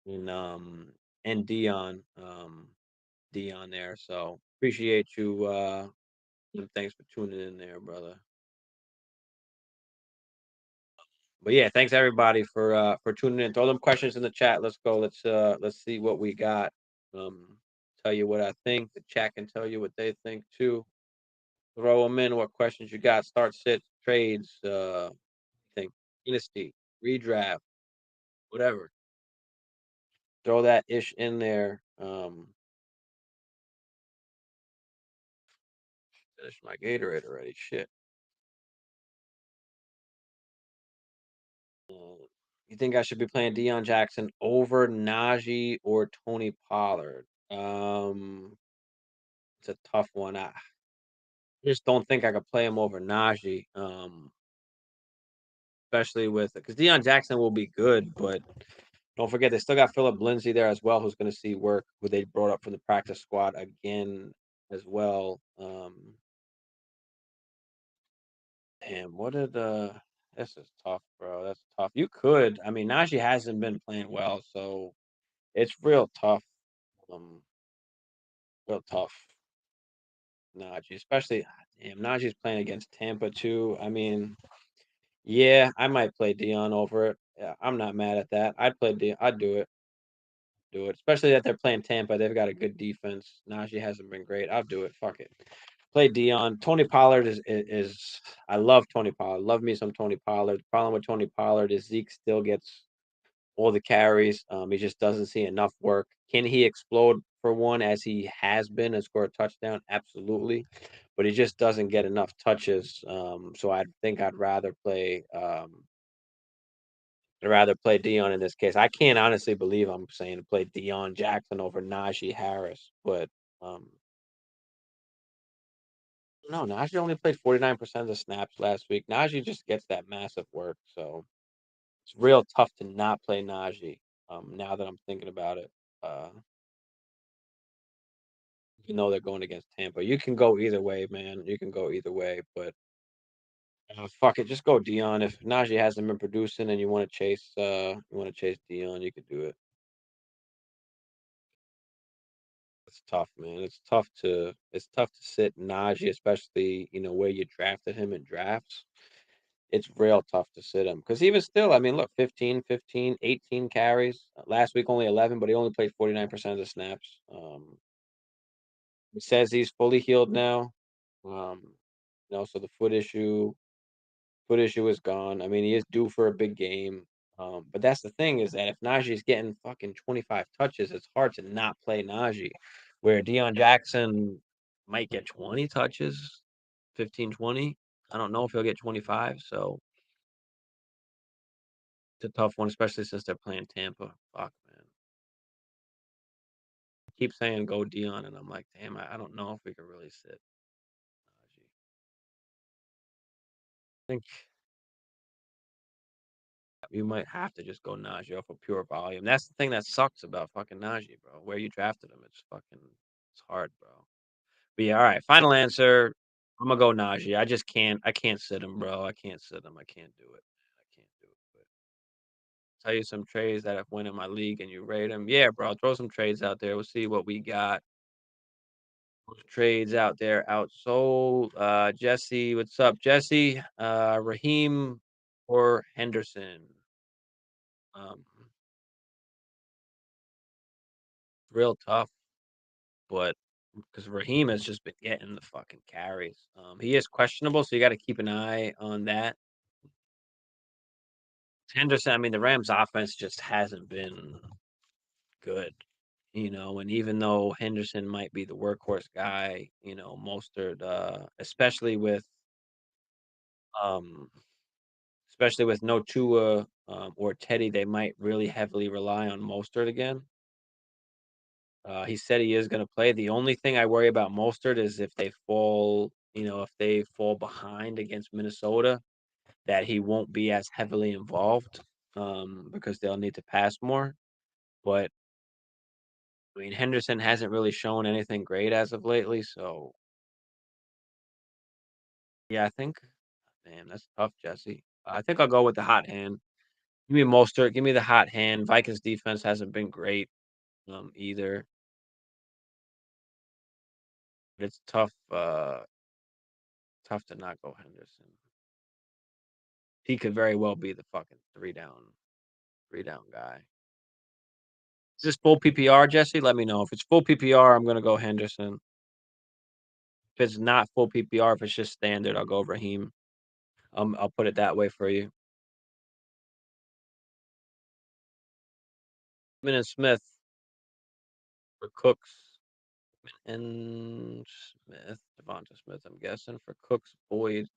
and Dion. Dion there. So appreciate you. And thanks for tuning in there, brother. But yeah, thanks everybody for tuning in. Throw them questions in the chat. Let's go. Let's see what we got. Um, tell you what I think. The chat can tell you what they think too. Throw them in. What questions you got? Start, sit, trades. Think dynasty, redraft, whatever. Throw that ish in there. Finish my Gatorade already. Shit. You think I should be playing Deion Jackson over Najee or Tony Pollard? It's a tough one. I just don't think I could play him over Najee. Especially with because Deion Jackson will be good, but don't forget they still got Philip Lindsay there as well, who's going to see work. Who they brought up from the practice squad again as well. Damn, what did this is tough, bro. That's tough. You could. I mean, Najee hasn't been playing well, so it's real tough. Um, real tough. Najee, especially damn, Najee's playing against Tampa too. I mean, yeah, I might play Dion over it. Yeah, I'm not mad at that. I'd play Dion. I'd do it. Do it. Especially that they're playing Tampa. They've got a good defense. Najee hasn't been great. I'll do it. Fuck it. Play Dion. Tony Pollard is I love Tony Pollard. Love me some Tony Pollard. The problem with Tony Pollard is Zeke still gets all the carries. He just doesn't see enough work. Can he explode for one as he has been and score a touchdown? Absolutely. But he just doesn't get enough touches. So I think I'd rather play Dion in this case. I can't honestly believe I'm saying to play Dion Jackson over Najee Harris, but um, no, Najee only played 49% of the snaps last week. Najee just gets that massive work, so it's real tough to not play Najee. Now that I'm thinking about it, uh, you know they're going against Tampa. You can go either way, man. You can go either way, but fuck it, just go Dion. If Najee hasn't been producing and you want to chase Dion, you could do it. It's tough, man. It's tough to sit Najee, especially where you drafted him in drafts. It's real tough to sit him because even still, I mean, look, 15, 15, 18 carries. Last week only 11, but he only played 49% of the snaps. He says he's fully healed now. Um, so the foot issue is gone. I mean, he is due for a big game. But that's the thing is that if Najee's getting fucking 25 touches, it's hard to not play Najee. Where Deion Jackson might get 20 touches, 15, 20. I don't know if he'll get 25. So it's a tough one, especially since they're playing Tampa. Fuck, man. Keep saying go Dion, and I'm like, damn, I don't know if we can really sit Najee. I think you might have to just go Najee off of pure volume. That's the thing that sucks about fucking Najee, bro. Where you drafted him, it's hard, bro. But yeah, all right. Final answer. I'm gonna go Najee. I can't sit him, bro. I can't sit him. I can't do it. I can't do it. But tell you some trades that have won in my league and you rate them. Yeah, bro. Throw some trades out there. We'll see what we got. Trades out there outsold. Jesse, what's up, Jesse? Raheem or Henderson? Um, real tough, but because Raheem has just been getting the fucking carries. He is questionable, so you got to keep an eye on that. Henderson, I mean, the Rams' offense just hasn't been good, and even though Henderson might be the workhorse guy, Mostert, um, especially with no Tua or Teddy, they might really heavily rely on Mostert again. He said he is going to play. The only thing I worry about Mostert is if they fall behind against Minnesota, that he won't be as heavily involved because they'll need to pass more. But I mean, Henderson hasn't really shown anything great as of lately, so yeah, I think, man, that's tough, Jesse. I think I'll go with the hot hand. Give me Mostert. Give me the hot hand. Vikings defense hasn't been great either. But it's tough to not go Henderson. He could very well be the fucking 3 down guy. Is this full PPR, Jesse? Let me know. If it's full PPR, I'm gonna go Henderson. If it's not full PPR, if it's just standard, I'll go Raheem. I'll put it that way for you. Pittman and Smith for Cooks and Smith, Devonta Smith, I'm guessing for Cooks, Boyd,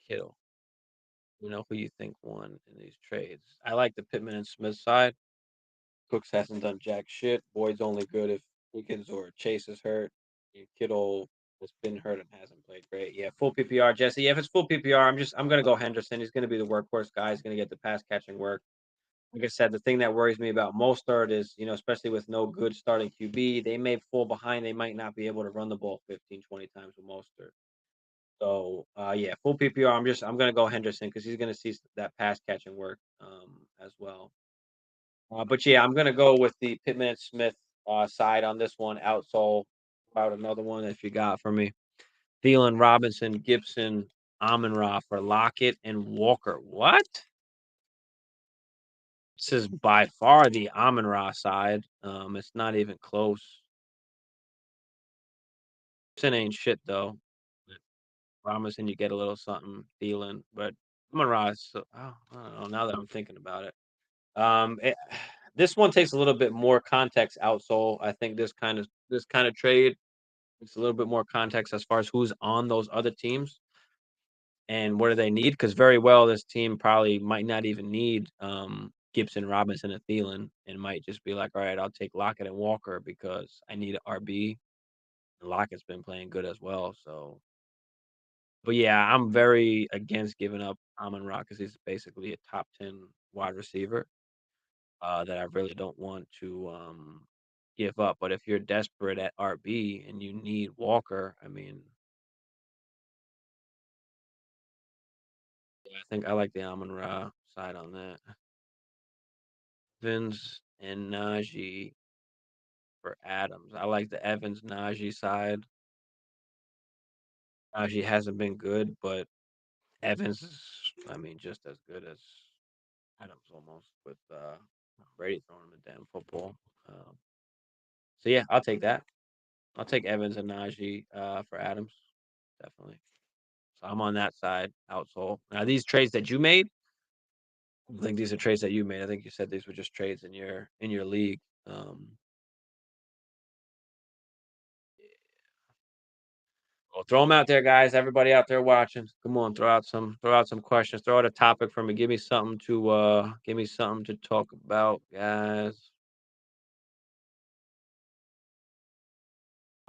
Kittle. You know who you think won in these trades? I like the Pittman and Smith side. Cooks hasn't done jack shit. Boyd's only good if Wiggins or Chase is hurt. Kittle has been hurt and hasn't played great. Yeah, full PPR, Jesse. Yeah, if it's full PPR, I'm gonna go Henderson. He's gonna be the workhorse guy. He's gonna get the pass catching work. Like I said, the thing that worries me about Mostert is, especially with no good starting QB, they may fall behind. They might not be able to run the ball 15, 20 times with Mostert. So, yeah, full PPR. I'm gonna go Henderson because he's gonna see that pass catching work as well. But yeah, I'm gonna go with the Pittman and Smith side on this one. Outsole about another one if you got for me. Thielen, Robinson, Gibson, Amon-Ra for Lockett and Walker. What? This is by far the Amon-Ra side. It's not even close. Gibson ain't shit though. Robinson, you get a little something. Thielen, but Amon-Ra is I don't know. Now that I'm thinking about it, um, it, this one takes a little bit more context. Outsole, I think this kind of trade. It's a little bit more context as far as who's on those other teams and what do they need. Because very well, this team probably might not even need Gibson, Robinson, and Thielen, and might just be like, all right, I'll take Lockett and Walker because I need an RB. And Lockett's been playing good as well. So, but yeah, I'm very against giving up Amon-Ra because he's basically a top 10 wide receiver that I really don't want to give up. But if you're desperate at RB and you need Walker, I mean, yeah, I think I like the Amon-Ra side on that. Evans and Najee for Adams. I like the Evans Najee side. Najee hasn't been good, but Evans is, I mean, just as good as Adams almost with Brady throwing him the damn football. Um, so yeah, I'll take that. I'll take Evans and Najee for Adams, definitely. So I'm on that side. Outsole. Now these trades that you made, I think these are trades that you made. I think you said these were just trades in your league. Um, Well, throw them out there, guys. Everybody out there watching, come on, throw out some questions. Throw out a topic for me. Give me something to talk about, guys.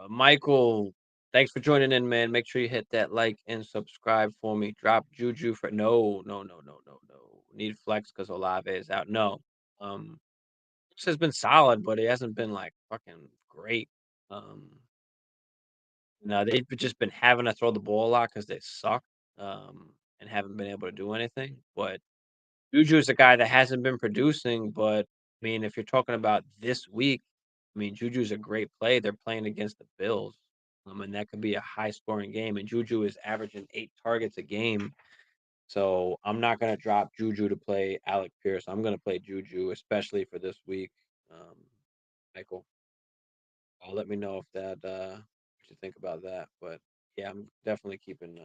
Michael, thanks for joining in, man. Make sure you hit that like and subscribe for me. Drop Juju for no, no, no, no, no, no. Need flex because Olave is out. No, this has been solid, but it hasn't been like fucking great. Um, no, they've just been having to throw the ball a lot because they suck. And haven't been able to do anything. But Juju is a guy that hasn't been producing, but I mean, if you're talking about this week, I mean, Juju's a great play. They're playing against the Bills, and that could be a high scoring game. And Juju is averaging 8 targets a game. So I'm not going to drop Juju to play Alec Pierce. I'm going to play Juju, especially for this week. Um, Michael, let me know if what you think about that. But yeah, I'm definitely keeping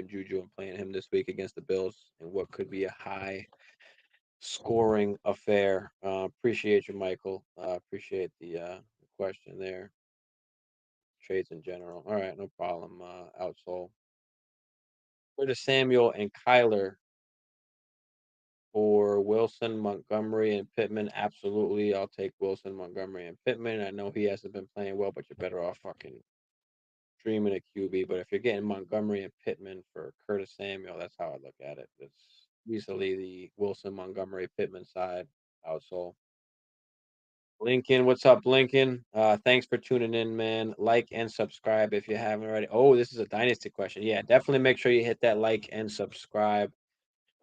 Juju and playing him this week against the Bills and what could be a high scoring affair. Appreciate you, Michael. Appreciate the question there. Trades in general. All right, no problem. Outsole. Curtis Samuel and Kyler for Wilson, Montgomery, and Pittman. Absolutely, I'll take Wilson, Montgomery, and Pittman. I know he hasn't been playing well, but you're better off fucking streaming a QB. But if you're getting Montgomery and Pittman for Curtis Samuel, that's how I look at it. It's easily the Wilson, Montgomery, Pittman side. Outsole. Lincoln, what's up, Lincoln? Thanks for tuning in, man. Like and subscribe if you haven't already. Oh, this is a dynasty question. Yeah, definitely make sure you hit that like and subscribe.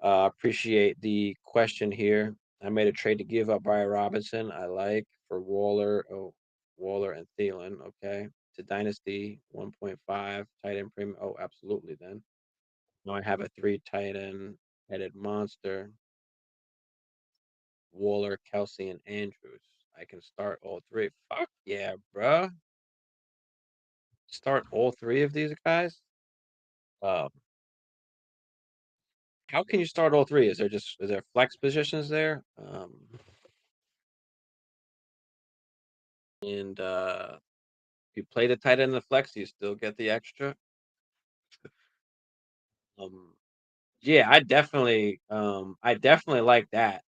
Appreciate the question here. I made a trade to give up Brian Robinson. I like for Waller. Oh, Waller and Thielen. Okay, to dynasty 1.5 tight end premium. Oh, absolutely. Then Now I have a 3 tight end headed monster, Waller, Kelsey, and Andrews. I can start all 3. Fuck yeah, bruh. Start all 3 of these guys? Um, how can you start all 3? Is there flex positions there? And if you play the tight end in the flex, you still get the extra. Um, yeah, I definitely like that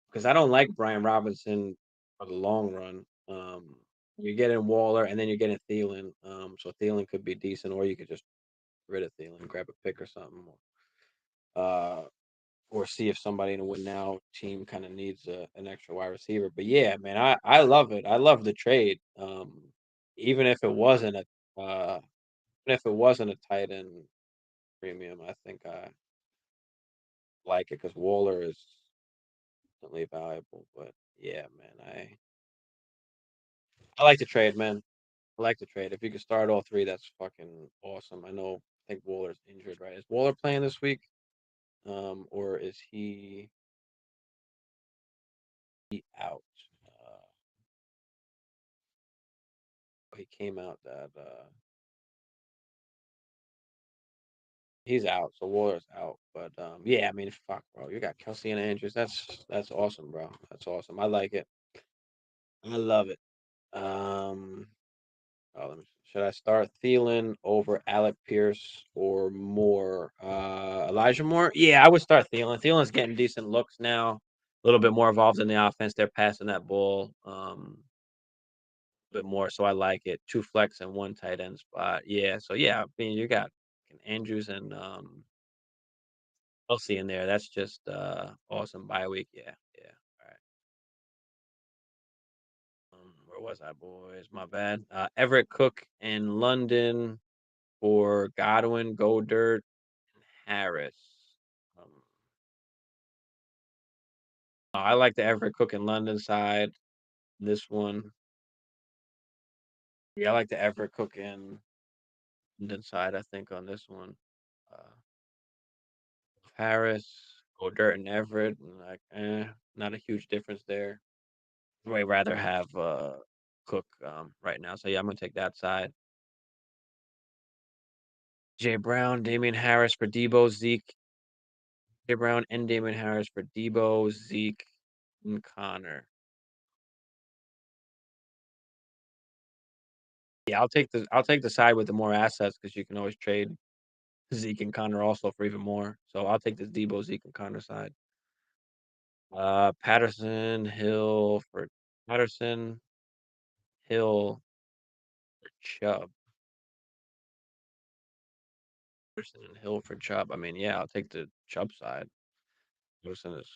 because I don't like Brian Robinson for the long run. You're getting Waller and then you're getting Thielen. So Thielen could be decent, or you could just get rid of Thielen, grab a pick or something, uh, or see if somebody in a win now team kind of needs an extra wide receiver. But yeah, man, I love it. I love the trade. Even if it wasn't even if it wasn't a tight end premium, I think I like it because Waller is definitely valuable. But yeah, man, I like the trade, man. I like the trade. If you could start all 3, that's fucking awesome. I think Waller's injured, right? Is Waller playing this week? Or is he out? Uh, he came out that he's out, so Waller's out. But yeah, I mean, fuck, bro, you got Kelsey and Andrews. That's awesome, bro. That's awesome. I like it. I love it. Um, should I start Thielen over Alec Pierce or Moore? Elijah Moore? Yeah, I would start Thielen. Thielen's getting decent looks now. A little bit more involved in the offense. They're passing that ball a bit more, so I like it. 2 flex and 1 tight end spot. Yeah, so yeah, I mean you got Andrews and Kelsey in there. That's just awesome bye week. Yeah, yeah. All right. Where was I, boys? My bad. Everett Cook in London for Godwin, Goldert, and Harris. Um, I like the Everett Cook in London side. This one, yeah, I like the Everett Cook in London side. I think on this one, uh, Harris, Goldert, and Everett, and like, not a huge difference there. Way rather have Cook right now. So yeah, I'm gonna take that side. Jay Brown, Damian Harris for Debo, Zeke. Jay Brown and Damian Harris for Debo, Zeke, and Connor. Yeah, I'll take the side with the more assets because you can always trade Zeke and Connor also for even more. So I'll take the Debo, Zeke, and Connor side. Patterson, Hill for Patterson, Hill for Chubb. Patterson and Hill for Chubb. I mean, yeah, I'll take the Chubb side. Wilson is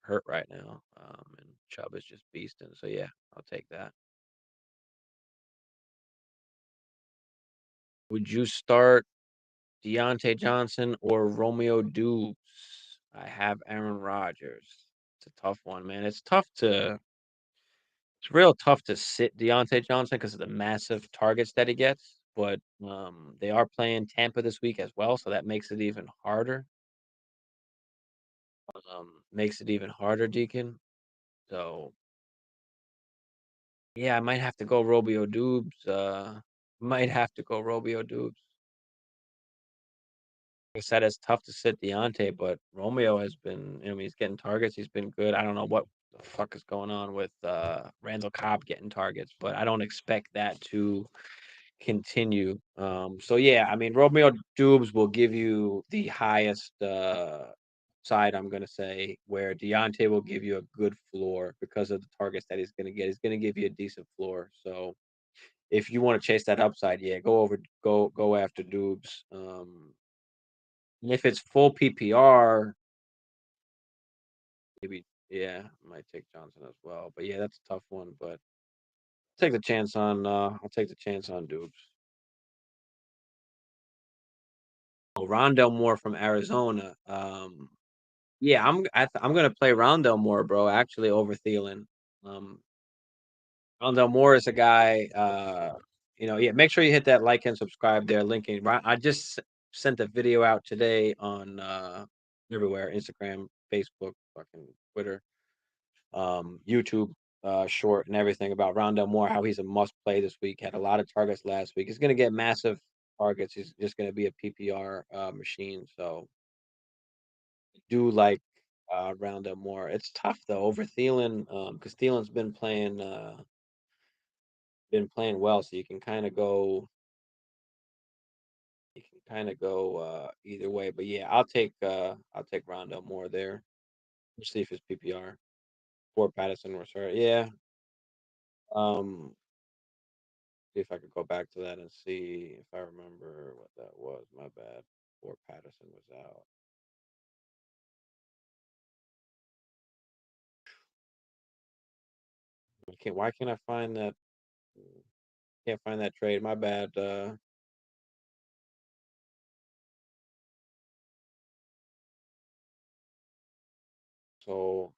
hurt right now, and Chubb is just beasting. So yeah, I'll take that. Would you start Deontay Johnson or Romeo Dubes? I have Aaron Rodgers. It's a tough one, man. It's real tough to sit Deontay Johnson because of the massive targets that he gets. But they are playing Tampa this week as well, so that makes it even harder. Makes it even harder, Deacon. So yeah, I might have to go Romeo Dubes. Might have to go Romeo Dubes. Like I said, it's tough to sit Deontay, but Romeo has been, he's getting targets. He's been good. I don't know what the fuck is going on with Randall Cobb getting targets, but I don't expect that to continue. So yeah, I mean, Romeo Dubes will give you the highest side, I'm gonna say, where Deontay will give you a good floor because of the targets that he's gonna get. He's gonna give you a decent floor. So if you want to chase that upside, yeah, go after Dubes. And if it's full PPR, maybe yeah, I might take Johnson as well. But yeah, that's a tough one. But I'll take the chance on Dubes. Oh, Rondell Moore from Arizona. Yeah, I'm gonna play Rondell Moore, bro. Actually, over Thielen. Um, Rondell Moore is a guy. Yeah. Make sure you hit that like and subscribe there. Linking. I just sent a video out today on everywhere, Instagram, Facebook, fucking Twitter, YouTube, short and everything about Rondell Moore, how he's a must play this week. Had a lot of targets last week. He's gonna get massive targets. He's just gonna be a PPR machine. So do like Rondell Moore. It's tough though over Thielen, because Thielen's been playing well, so you can kind of go either way. But yeah, I'll take Rondell Moore there. We'll see if it's PPR. Or Patterson was hurt. Yeah. See if I could go back to that and see if I remember what that was. My bad. Or Patterson was out. Why can't I find that? Can't find that trade. My bad. So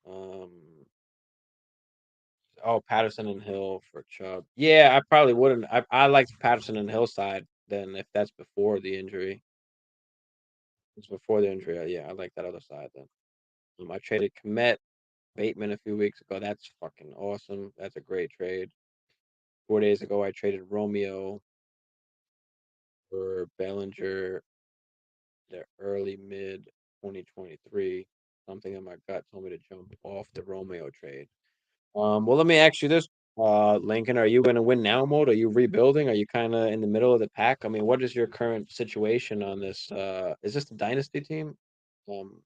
oh, Patterson and Hill for Chubb. Yeah, I probably wouldn't. I like Patterson and Hill side then if that's before the injury. It's before the injury. Yeah, I like that other side then. I traded Komet Bateman a few weeks ago. That's fucking awesome. That's a great trade. 4 days ago, I traded Romeo for Bellinger, the early mid 2023. Something in my gut told me to jump off the Romeo trade. Well, let me ask you this, Lincoln, are you going to win now mode? Are you rebuilding? Are you kind of in the middle of the pack? I mean, what is your current situation on this? Is this the Dynasty team? Um,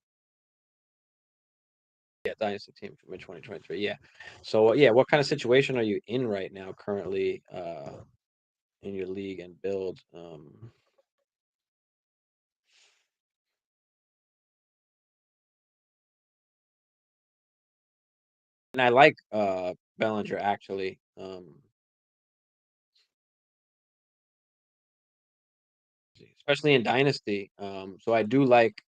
yeah, Dynasty team from mid 2023. Yeah. So, yeah, what kind of situation are you in right now, currently, in your league and build? And I like Bellinger actually. Especially in Dynasty. So I do like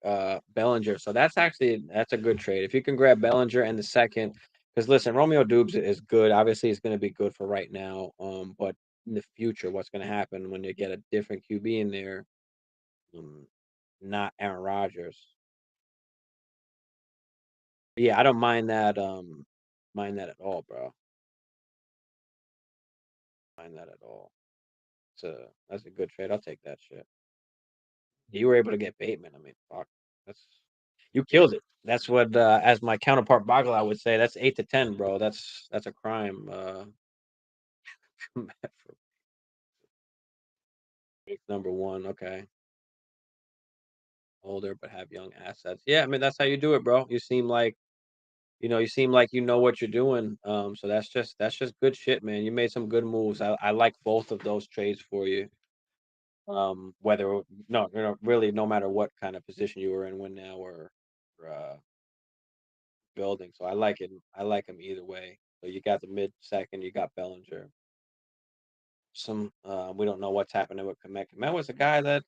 Bellinger. So that's a good trade. If you can grab Bellinger and the second, because listen, Romeo Dubes is good. Obviously, it's going to be good for right now. But in the future, what's going to happen when you get a different QB in there? Um, Not Aaron Rodgers. Yeah, I don't mind that. Mind that at all, bro. Mind that at all. That's a good trade. I'll take that shit. You were able to get Bateman. I mean, fuck, that's you killed it. That's what, as my counterpart Bagala would say, that's 8 to 10, bro. That's a crime. Number one. Okay, older but have young assets. Yeah, I mean that's how you do it, bro. You seem like you know what you're doing. So that's just good shit, man. You made some good moves. I like both of those trades for you. Whether no, really, no matter what kind of position you were in, win now or building. So I like it. I like him either way. So you got the mid second, you got Bellinger. We don't know what's happening with Komet. Komet was a guy that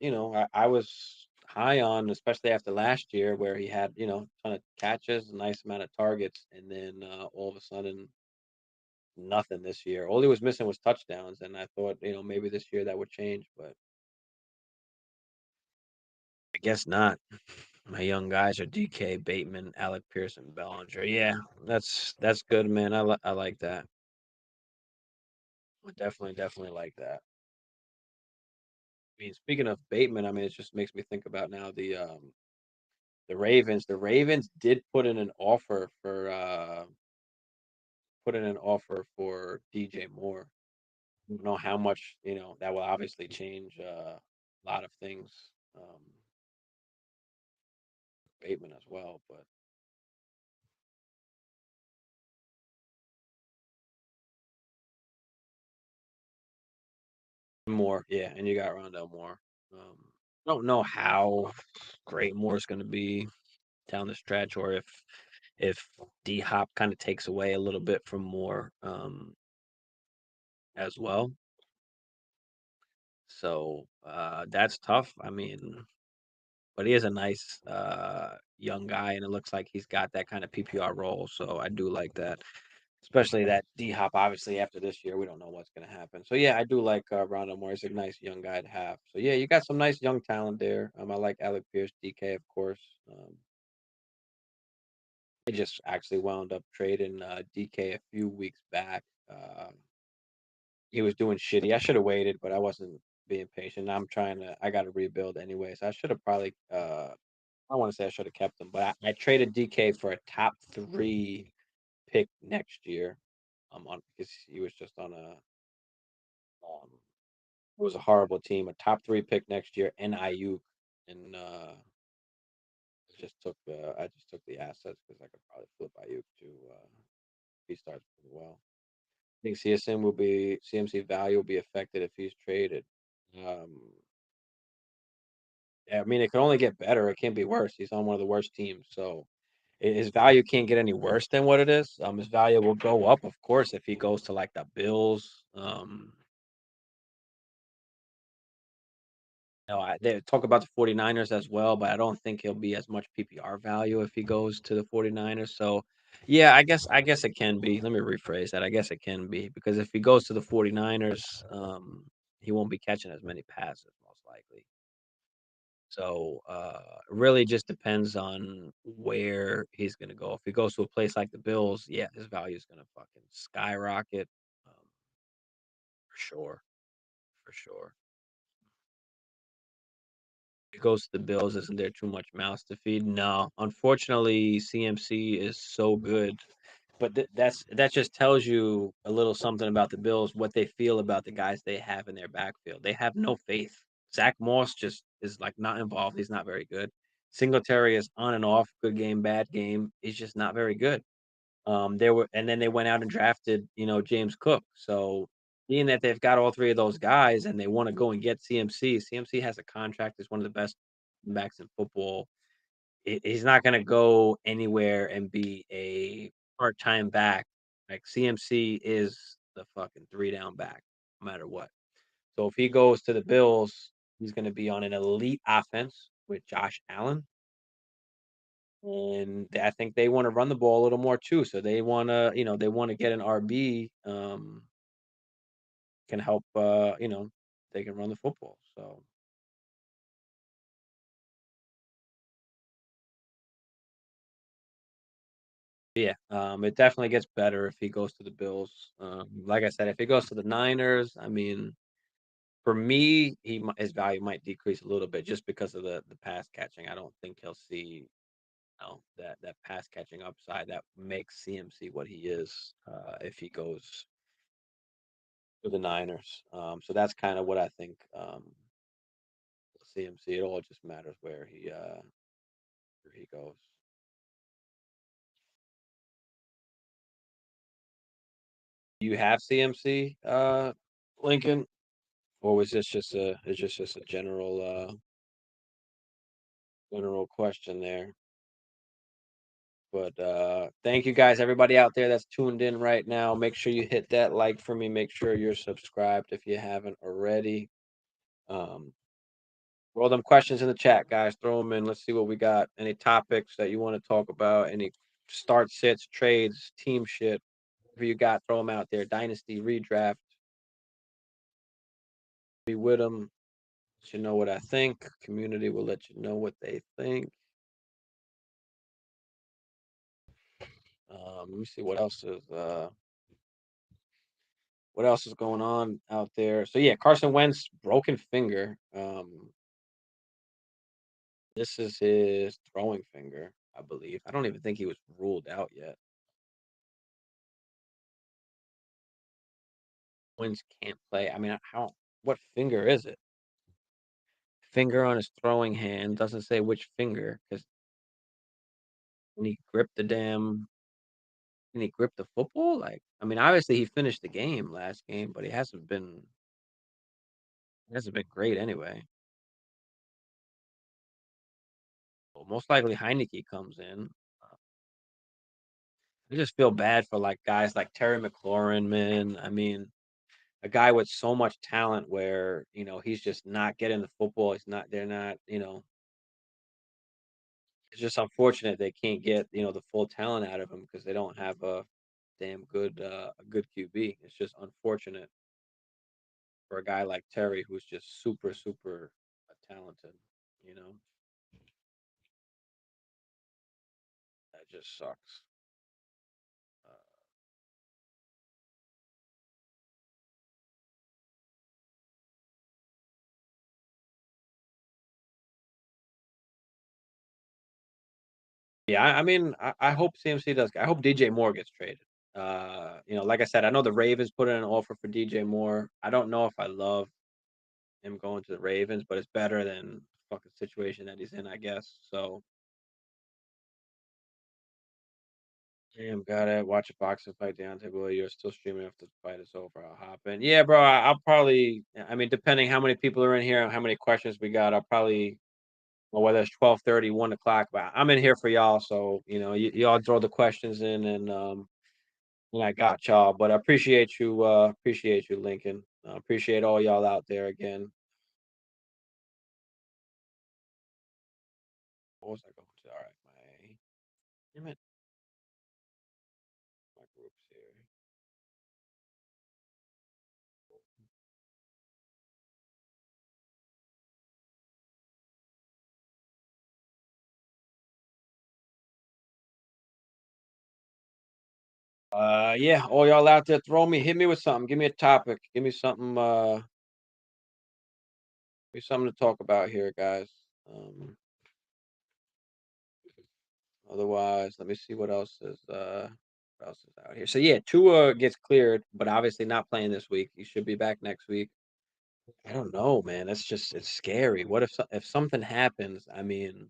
I was high on, especially after last year where he had a ton of catches, a nice amount of targets, and then all of a sudden nothing this year. All he was missing was touchdowns, and I thought maybe this year that would change, but I guess not. My young guys are DK, Bateman, Alec Pearson, Bellinger. Yeah, that's good, man. I like that. I definitely like that. I mean, speaking of Bateman, I mean, it just makes me think about now the Ravens. The Ravens did put in an offer for DJ Moore. I don't know how much, that will obviously change a lot of things. Um, Bateman as well, but Moore, yeah, and you got Rondell Moore. Don't know how great Moore's going to be down the stretch, or if D Hop kind of takes away a little bit from Moore, as well. So that's tough. I mean, but he is a nice young guy, and it looks like he's got that kind of PPR role. So I do like that. especially that D-Hop, obviously, after this year, we don't know what's gonna happen. So, yeah, I do like, Rhonda Moore. He's a nice young guy to have. So, yeah, you got some nice young talent there. I like Alec Pierce, DK, of course. They just actually wound up trading, DK a few weeks back. He was doing shitty. I should have waited, but I wasn't being patient. I gotta rebuild anyway, so I should have probably, I wanna say I should have kept him, but I traded DK for a top 3 pick next year, on because he was just on um, it was a horrible team, a top 3 pick next year and Ayuk, and, I just took the assets because I could probably flip Ayuk to, if he starts pretty well. I think CMC value will be affected if he's traded. Um, yeah, I mean, it can only get better, it can't be worse. He's on one of the worst teams, so his value can't get any worse than what it is. His value will go up, of course, if he goes to, like, the Bills. No, they talk about the 49ers as well, but I don't think he'll be as much PPR value if he goes to the 49ers. So, yeah, I guess it can be. Let me rephrase that. I guess it can be because if he goes to the 49ers, he won't be catching as many passes most likely. So, really just depends on where he's gonna go. If he goes to a place like the Bills, yeah, his value is gonna fucking skyrocket, for sure, for sure. It goes to the Bills, isn't there too much mouths to feed? No, unfortunately, CMC is so good, but that just tells you a little something about the Bills, what they feel about the guys they have in their backfield. They have no faith. Zach Moss just is like not involved. He's not very good. Singletary is on and off, good game, bad game. He's just not very good. And then they went out and drafted, James Cook. So being that they've got all 3 of those guys and they wanna go and get CMC, CMC has a contract as one of the best backs in football. He's not gonna go anywhere and be a part-time back. Like, CMC is the fucking 3 down back, no matter what. So if he goes to the Bills, he's gonna be on an elite offense with Josh Allen. And I think they wanna run the ball a little more too, so they wanna get an RB, can help, they can run the football, so yeah, it definitely gets better if he goes to the Bills. Like I said, if he goes to the Niners, I mean, for me, his value might decrease a little bit just because of the pass catching. I don't think he'll see, that pass catching upside that makes CMC what he is, if he goes for the Niners. So that's kind of what I think. CMC. It all just matters where he goes. Do you have CMC, Lincoln, or was this just a general question there? But thank you guys, everybody out there that's tuned in right now. Make sure you hit that like for me. Make sure you're subscribed if you haven't already. Um, Throw them questions in the chat, guys. Throw them in. Let's see what we got. Any topics that you want to talk about? Any start sits, trades, team shit. Whatever you got, throw them out there. Dynasty redraft. Be with them. Let you know what I think. Community will let you know what they think. Let me see what else is going on out there. So yeah, Carson Wentz broken finger. This is his throwing finger, I believe. I don't even think he was ruled out yet. Wentz can't play. I mean, how? What finger is it? Finger on his throwing hand doesn't say which finger because when he gripped the damn, can he grip the football? Like, I mean, obviously he finished the game last game, but he hasn't been great anyway. Well, most likely Heineke comes in. I just feel bad for like guys like Terry McLaurin, man. I mean, a guy with so much talent where, he's just not getting the football. They're not, it's just unfortunate they can't get, the full talent out of him because they don't have a damn good a good QB. It's just unfortunate for a guy like Terry who's just super super talented. You know, that just sucks. Uh, yeah, I mean, I hope CMC does. I hope DJ Moore gets traded. Like I said, I know the Ravens put in an offer for DJ Moore. I don't know if I love him going to the Ravens, but it's better than the fucking situation that he's in, I guess. So, damn, gotta watch a boxing fight. Deontay Wilder, you're still streaming after the fight is over. I'll hop in. Yeah, bro. I'll probably. I mean, depending how many people are in here, and how many questions we got, I'll probably. Well, whether it's 12:30, 1 o'clock, but I'm in here for y'all. So y'all throw the questions in, and I got y'all. But I appreciate you, Lincoln. Appreciate all y'all out there again. What was I going to? All right, damn it, my groups here. Yeah, all y'all out there, hit me with something. Give me a topic. Give me something. Give me something to talk about here, guys. Um, Otherwise, let me see what else is out here. So yeah, Tua gets cleared, but obviously not playing this week. He should be back next week. I don't know, man. It's scary. What if something happens? I mean,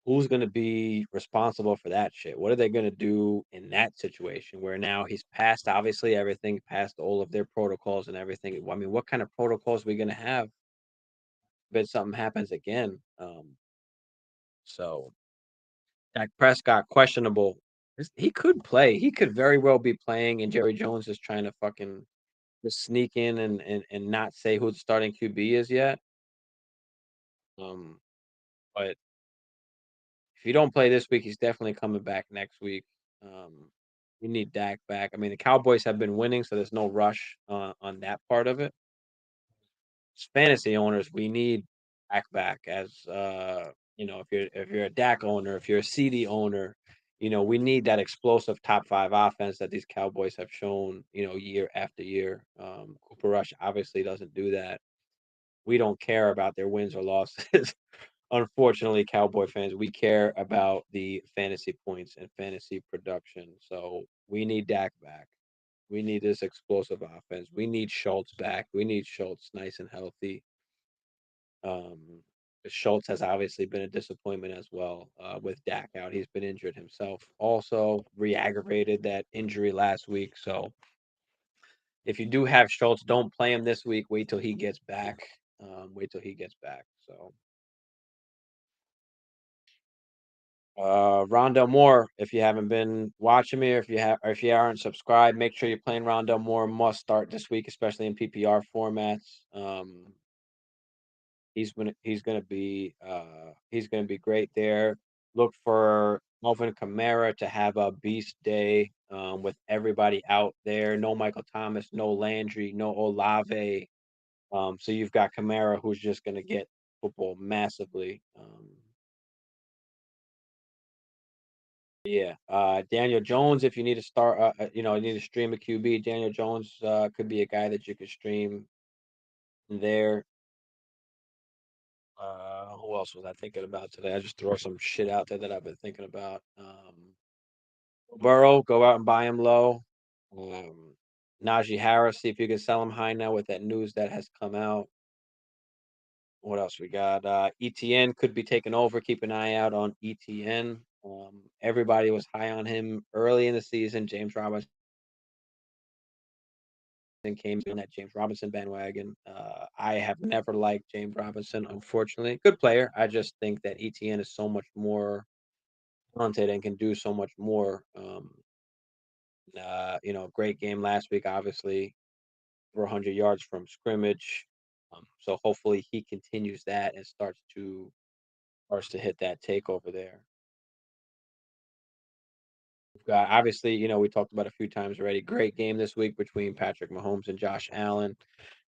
who's going to be responsible for that shit? What are they going to do in that situation where now he's passed obviously everything, passed all of their protocols and everything? I mean, what kind of protocols are we going to have if something happens again? So Dak Prescott questionable. He could play. He could very well be playing, and Jerry Jones is trying to fucking just sneak in and not say who the starting QB is yet. Um, but if you don't play this week, he's definitely coming back next week. We need Dak back. I mean, the Cowboys have been winning, so there's no rush on that part of it. As fantasy owners, we need Dak back. As if you're a Dak owner, if you're a CD owner, we need that explosive top five offense that these Cowboys have shown, year after year. Cooper Rush obviously doesn't do that. We don't care about their wins or losses. Unfortunately, Cowboy fans, we care about the fantasy points and fantasy production. So we need Dak back. We need this explosive offense. We need Schultz back. We need Schultz nice and healthy. Um, Schultz has obviously been a disappointment as well with Dak out. He's been injured himself. Also, re-aggravated that injury last week. So if you do have Schultz, don't play him this week. Wait till he gets back. Wait till he gets back. So Rhonda Moore, if you haven't been watching me, or if you aren't subscribed, make sure you're playing Rhonda Moore. Must start this week, especially in PPR formats. He's gonna be great there. Look for Melvin Kamara to have a beast day with everybody out there. No Michael Thomas, no Landry, no Olave. So you've got Kamara who's just gonna get football massively. Yeah, Daniel Jones, if you need to start, you need to stream a QB. Daniel Jones could be a guy that you could stream there. Who else was I thinking about today? I just throw some shit out there that I've been thinking about. Burrow, go out and buy him low. Um, Najee Harris, see if you can sell him high now with that news that has come out. What else we got? ETN could be taken over. Keep an eye out on ETN. Everybody was high on him early in the season. James Robinson came on that James Robinson bandwagon. I have never liked James Robinson, unfortunately. Good player. I just think that ETN is so much more talented and can do so much more. Great game last week, obviously, 400 yards from scrimmage. So hopefully he continues that and starts to hit that takeover there. We've got obviously, we talked about a few times already. Great game this week between Patrick Mahomes and Josh Allen.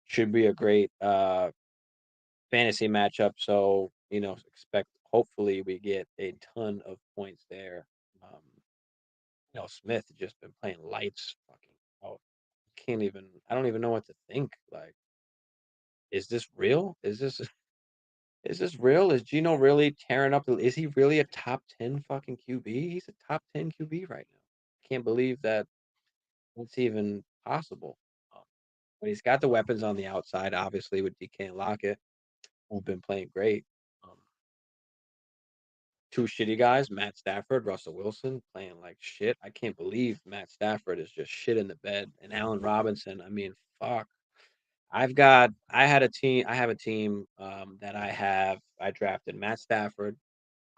Should be a great fantasy matchup. So, expect hopefully we get a ton of points there. Um, Smith has just been playing lights fucking out. I don't even know what to think. Like, is this real? Is this real? Is Gino really tearing up is he really a top 10 fucking QB? He's a top 10 QB right now. Can't believe that that's even possible. Um, but he's got the weapons on the outside, obviously, with DK and Lockett, who've been playing great. Um, Two shitty guys, Matt Stafford, Russell Wilson, playing like shit. I can't believe Matt Stafford is just shit in the bed. And Allen Robinson, I mean, fuck. I have a team that I drafted Matt Stafford,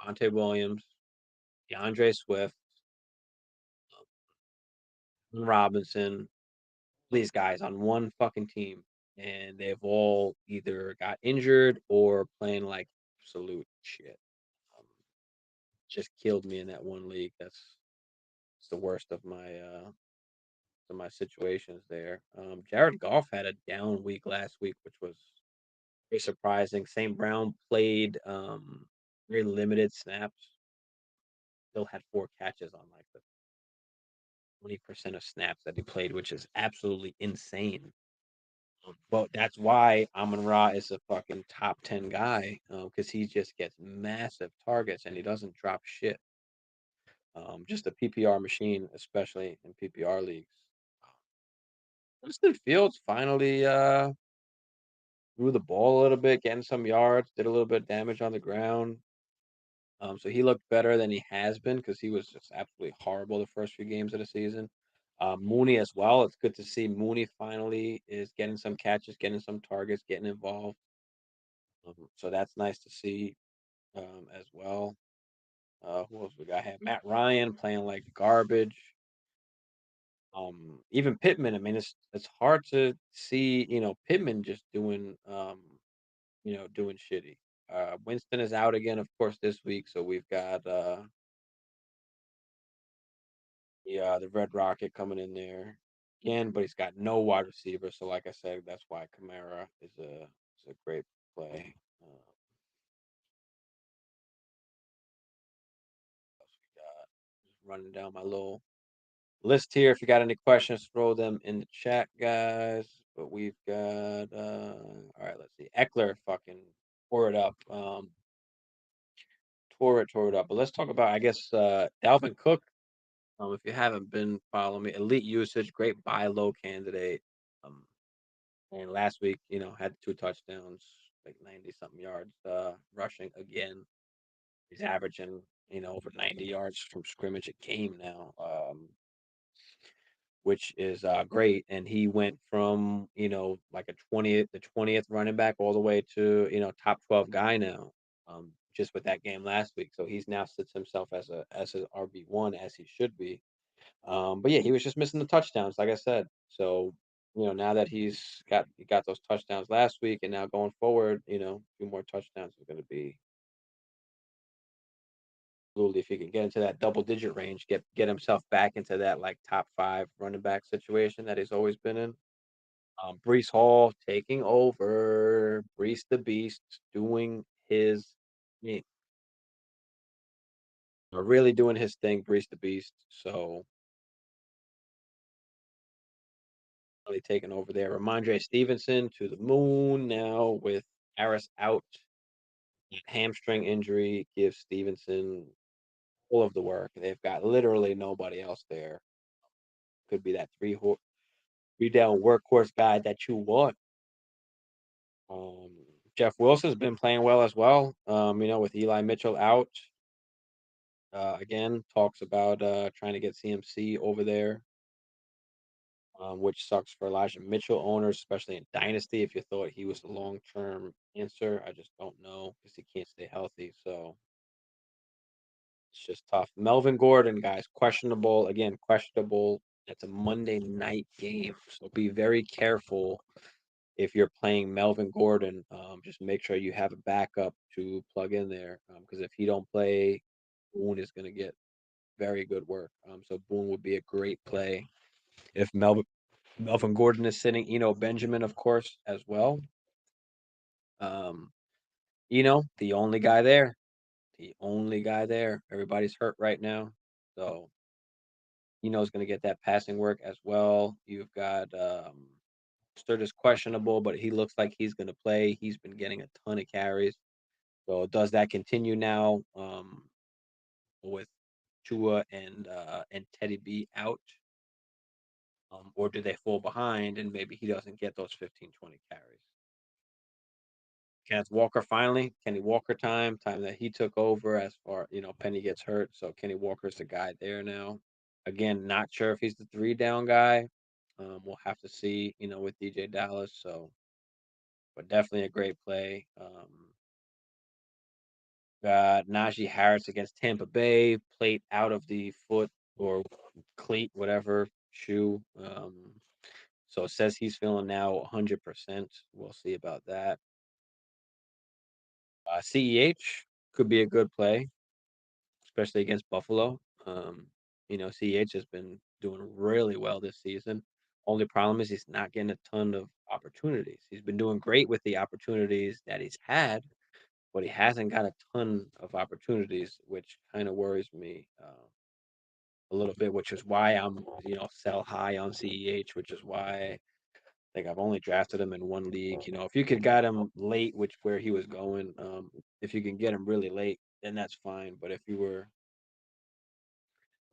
Monte Williams, DeAndre Swift, Robinson, these guys on one fucking team, and they've all either got injured or playing like absolute shit. Um, just killed me in that one league. It's the worst of my situations there. Jared Goff had a down week last week, which was very surprising. St. Brown played very limited snaps. Still had 4 catches on like the 20% of snaps that he played, which is absolutely insane. But that's why Amon Ra is a fucking top 10 guy because he just gets massive targets and he doesn't drop shit. Just a PPR machine, especially in PPR leagues. Justin Fields finally threw the ball a little bit, getting some yards, did a little bit of damage on the ground. So he looked better than he has been because he was just absolutely horrible the first few games of the season. Mooney as well. It's good to see Mooney finally is getting some catches, getting some targets, getting involved. So that's nice to see as well. Who else we got? Have Matt Ryan playing like garbage. Even Pittman. I mean, it's hard to see Pittman just doing shitty. Winston is out again, of course, this week. So we've got the Red Rocket coming in there again, but he's got no wide receiver. So like I said, that's why Kamara is a great play. What else we got? Just running down my little list here. If you got any questions, throw them in the chat, guys. But we've got all right, let's see. Eckler fucking tore it up. Tore it up. But let's talk about I guess Dalvin Cook. If you haven't been following me, elite usage, great buy low candidate. Um and last week, had 2 touchdowns, like 90 something yards rushing again. He's averaging, over 90 yards from scrimmage a game now. Which is great. And he went from like the 20th running back all the way to top 12 guy now, just with that game last week. So he's now sits himself as an RB1 as he should be. But yeah, he was just missing the touchdowns, like I said. So now that he got those touchdowns last week, and now going forward, a few more touchdowns is going to be absolutely, if he can get into that double digit range, get himself back into that like top 5 running back situation that he's always been in. Brees Hall taking over. Brees the Beast doing his thing. Really doing his thing, Brees the Beast. So really taking over there. Ramondre Stevenson to the moon now with Harris out. Hamstring injury gives Stevenson all of the work. They've got literally nobody else there. Could be that three down workhorse guy that you want. Um, Jeff Wilson's been playing well as well. With Eli Mitchell out, again, talks about trying to get CMC over there, which sucks for Elijah Mitchell owners, especially in Dynasty. If you thought he was the long term answer, I just don't know because he can't stay healthy. So it's just tough. Melvin Gordon, guys, questionable. Again, questionable. It's a Monday night game. So be very careful if you're playing Melvin Gordon. Just make sure you have a backup to plug in there because if he don't play, Boone is going to get very good work. So Boone would be a great play if Melvin Gordon is sitting. Benjamin, of course, as well. Um, the only guy there, the only guy there. Everybody's hurt right now, so is going to get that passing work as well. You've got Sturt is questionable, but he looks like he's going to play. He's been getting a ton of carries. So does that continue now with Tua and Teddy B out? Or do they fall behind and maybe he doesn't get those 15, 20 carries? Kenneth Walker finally, Kenny Walker time that he took over as far, Penny gets hurt. So Kenny Walker's the guy there now. Again, not sure if he's the 3 down guy. We'll have to see, with DJ Dallas. So, but definitely a great play. Got Najee Harris against Tampa Bay, plate out of the foot or cleat, whatever shoe. So it says he's feeling now 100%. We'll see about that. CEH could be a good play, especially against Buffalo. CEH has been doing really well this season. Only problem is he's not getting a ton of opportunities. He's been doing great with the opportunities that he's had, but he hasn't got a ton of opportunities, which kind of worries me a little bit, which is why I'm, sell high on CEH, which is why I think I've only drafted him in one league. If you could get him late, which where he was going, if you can get him really late, then that's fine. But if you were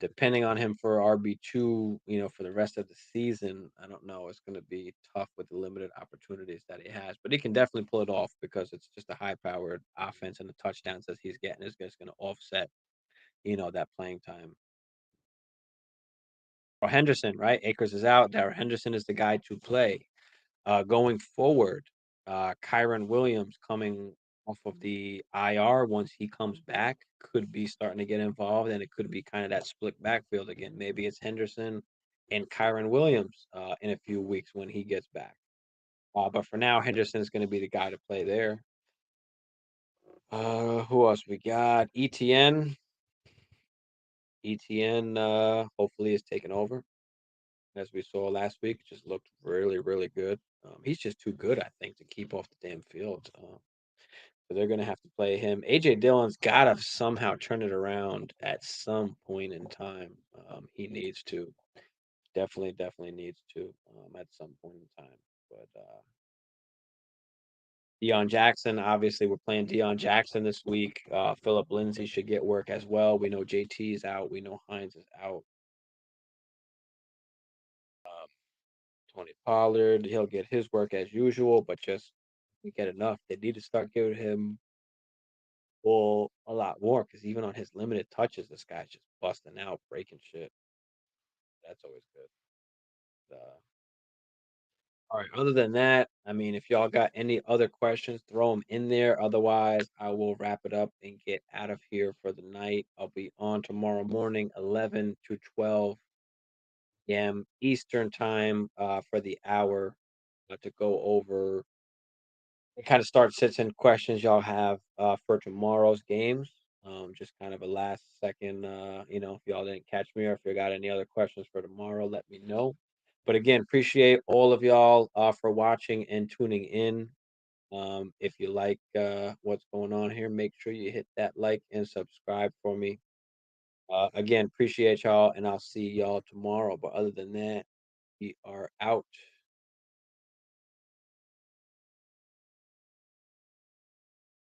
depending on him for RB2, for the rest of the season, I don't know. It's going to be tough with the limited opportunities that he has, but he can definitely pull it off because it's just a high-powered offense, and the touchdowns that he's getting is just going to offset, that playing time. Or Henderson, right? Akers is out. Darrell Henderson is the guy to play. Going forward, Kyron Williams coming off of the IR once he comes back could be starting to get involved, and it could be kind of that split backfield again. Maybe it's Henderson and Kyron Williams in a few weeks when he gets back. But for now, Henderson is going to be the guy to play there. Who else we got? ETN. ETN hopefully is taking over, as we saw last week. Just looked really, really good. He's just too good, I think, to keep off the damn field. So they're going to have to play him. AJ Dillon's got to somehow turn it around at some point in time. He needs to. Definitely needs to at some point in time. But Deion Jackson, obviously, we're playing Deion Jackson this week. Philip Lindsay should get work as well. We know JT is out. We know Hines is out. Um, Tony Pollard, he'll get his work as usual, but just get enough. They need to start giving him a lot more because even on his limited touches, this guy's just busting out, breaking shit. That's always good. All right. Other than that, I mean, if y'all got any other questions, throw them in there. Otherwise, I will wrap it up and get out of here for the night. I'll be on tomorrow morning, 11 to 12 a.m. Eastern time for the hour to go over and kind of start sits and questions y'all have for tomorrow's games. Just kind of a last second, if y'all didn't catch me or if you got any other questions for tomorrow, let me know. But again, appreciate all of y'all for watching and tuning in. If you like what's going on here, make sure you hit that like and subscribe for me. Again, appreciate y'all, and I'll see y'all tomorrow. But other than that, we are out.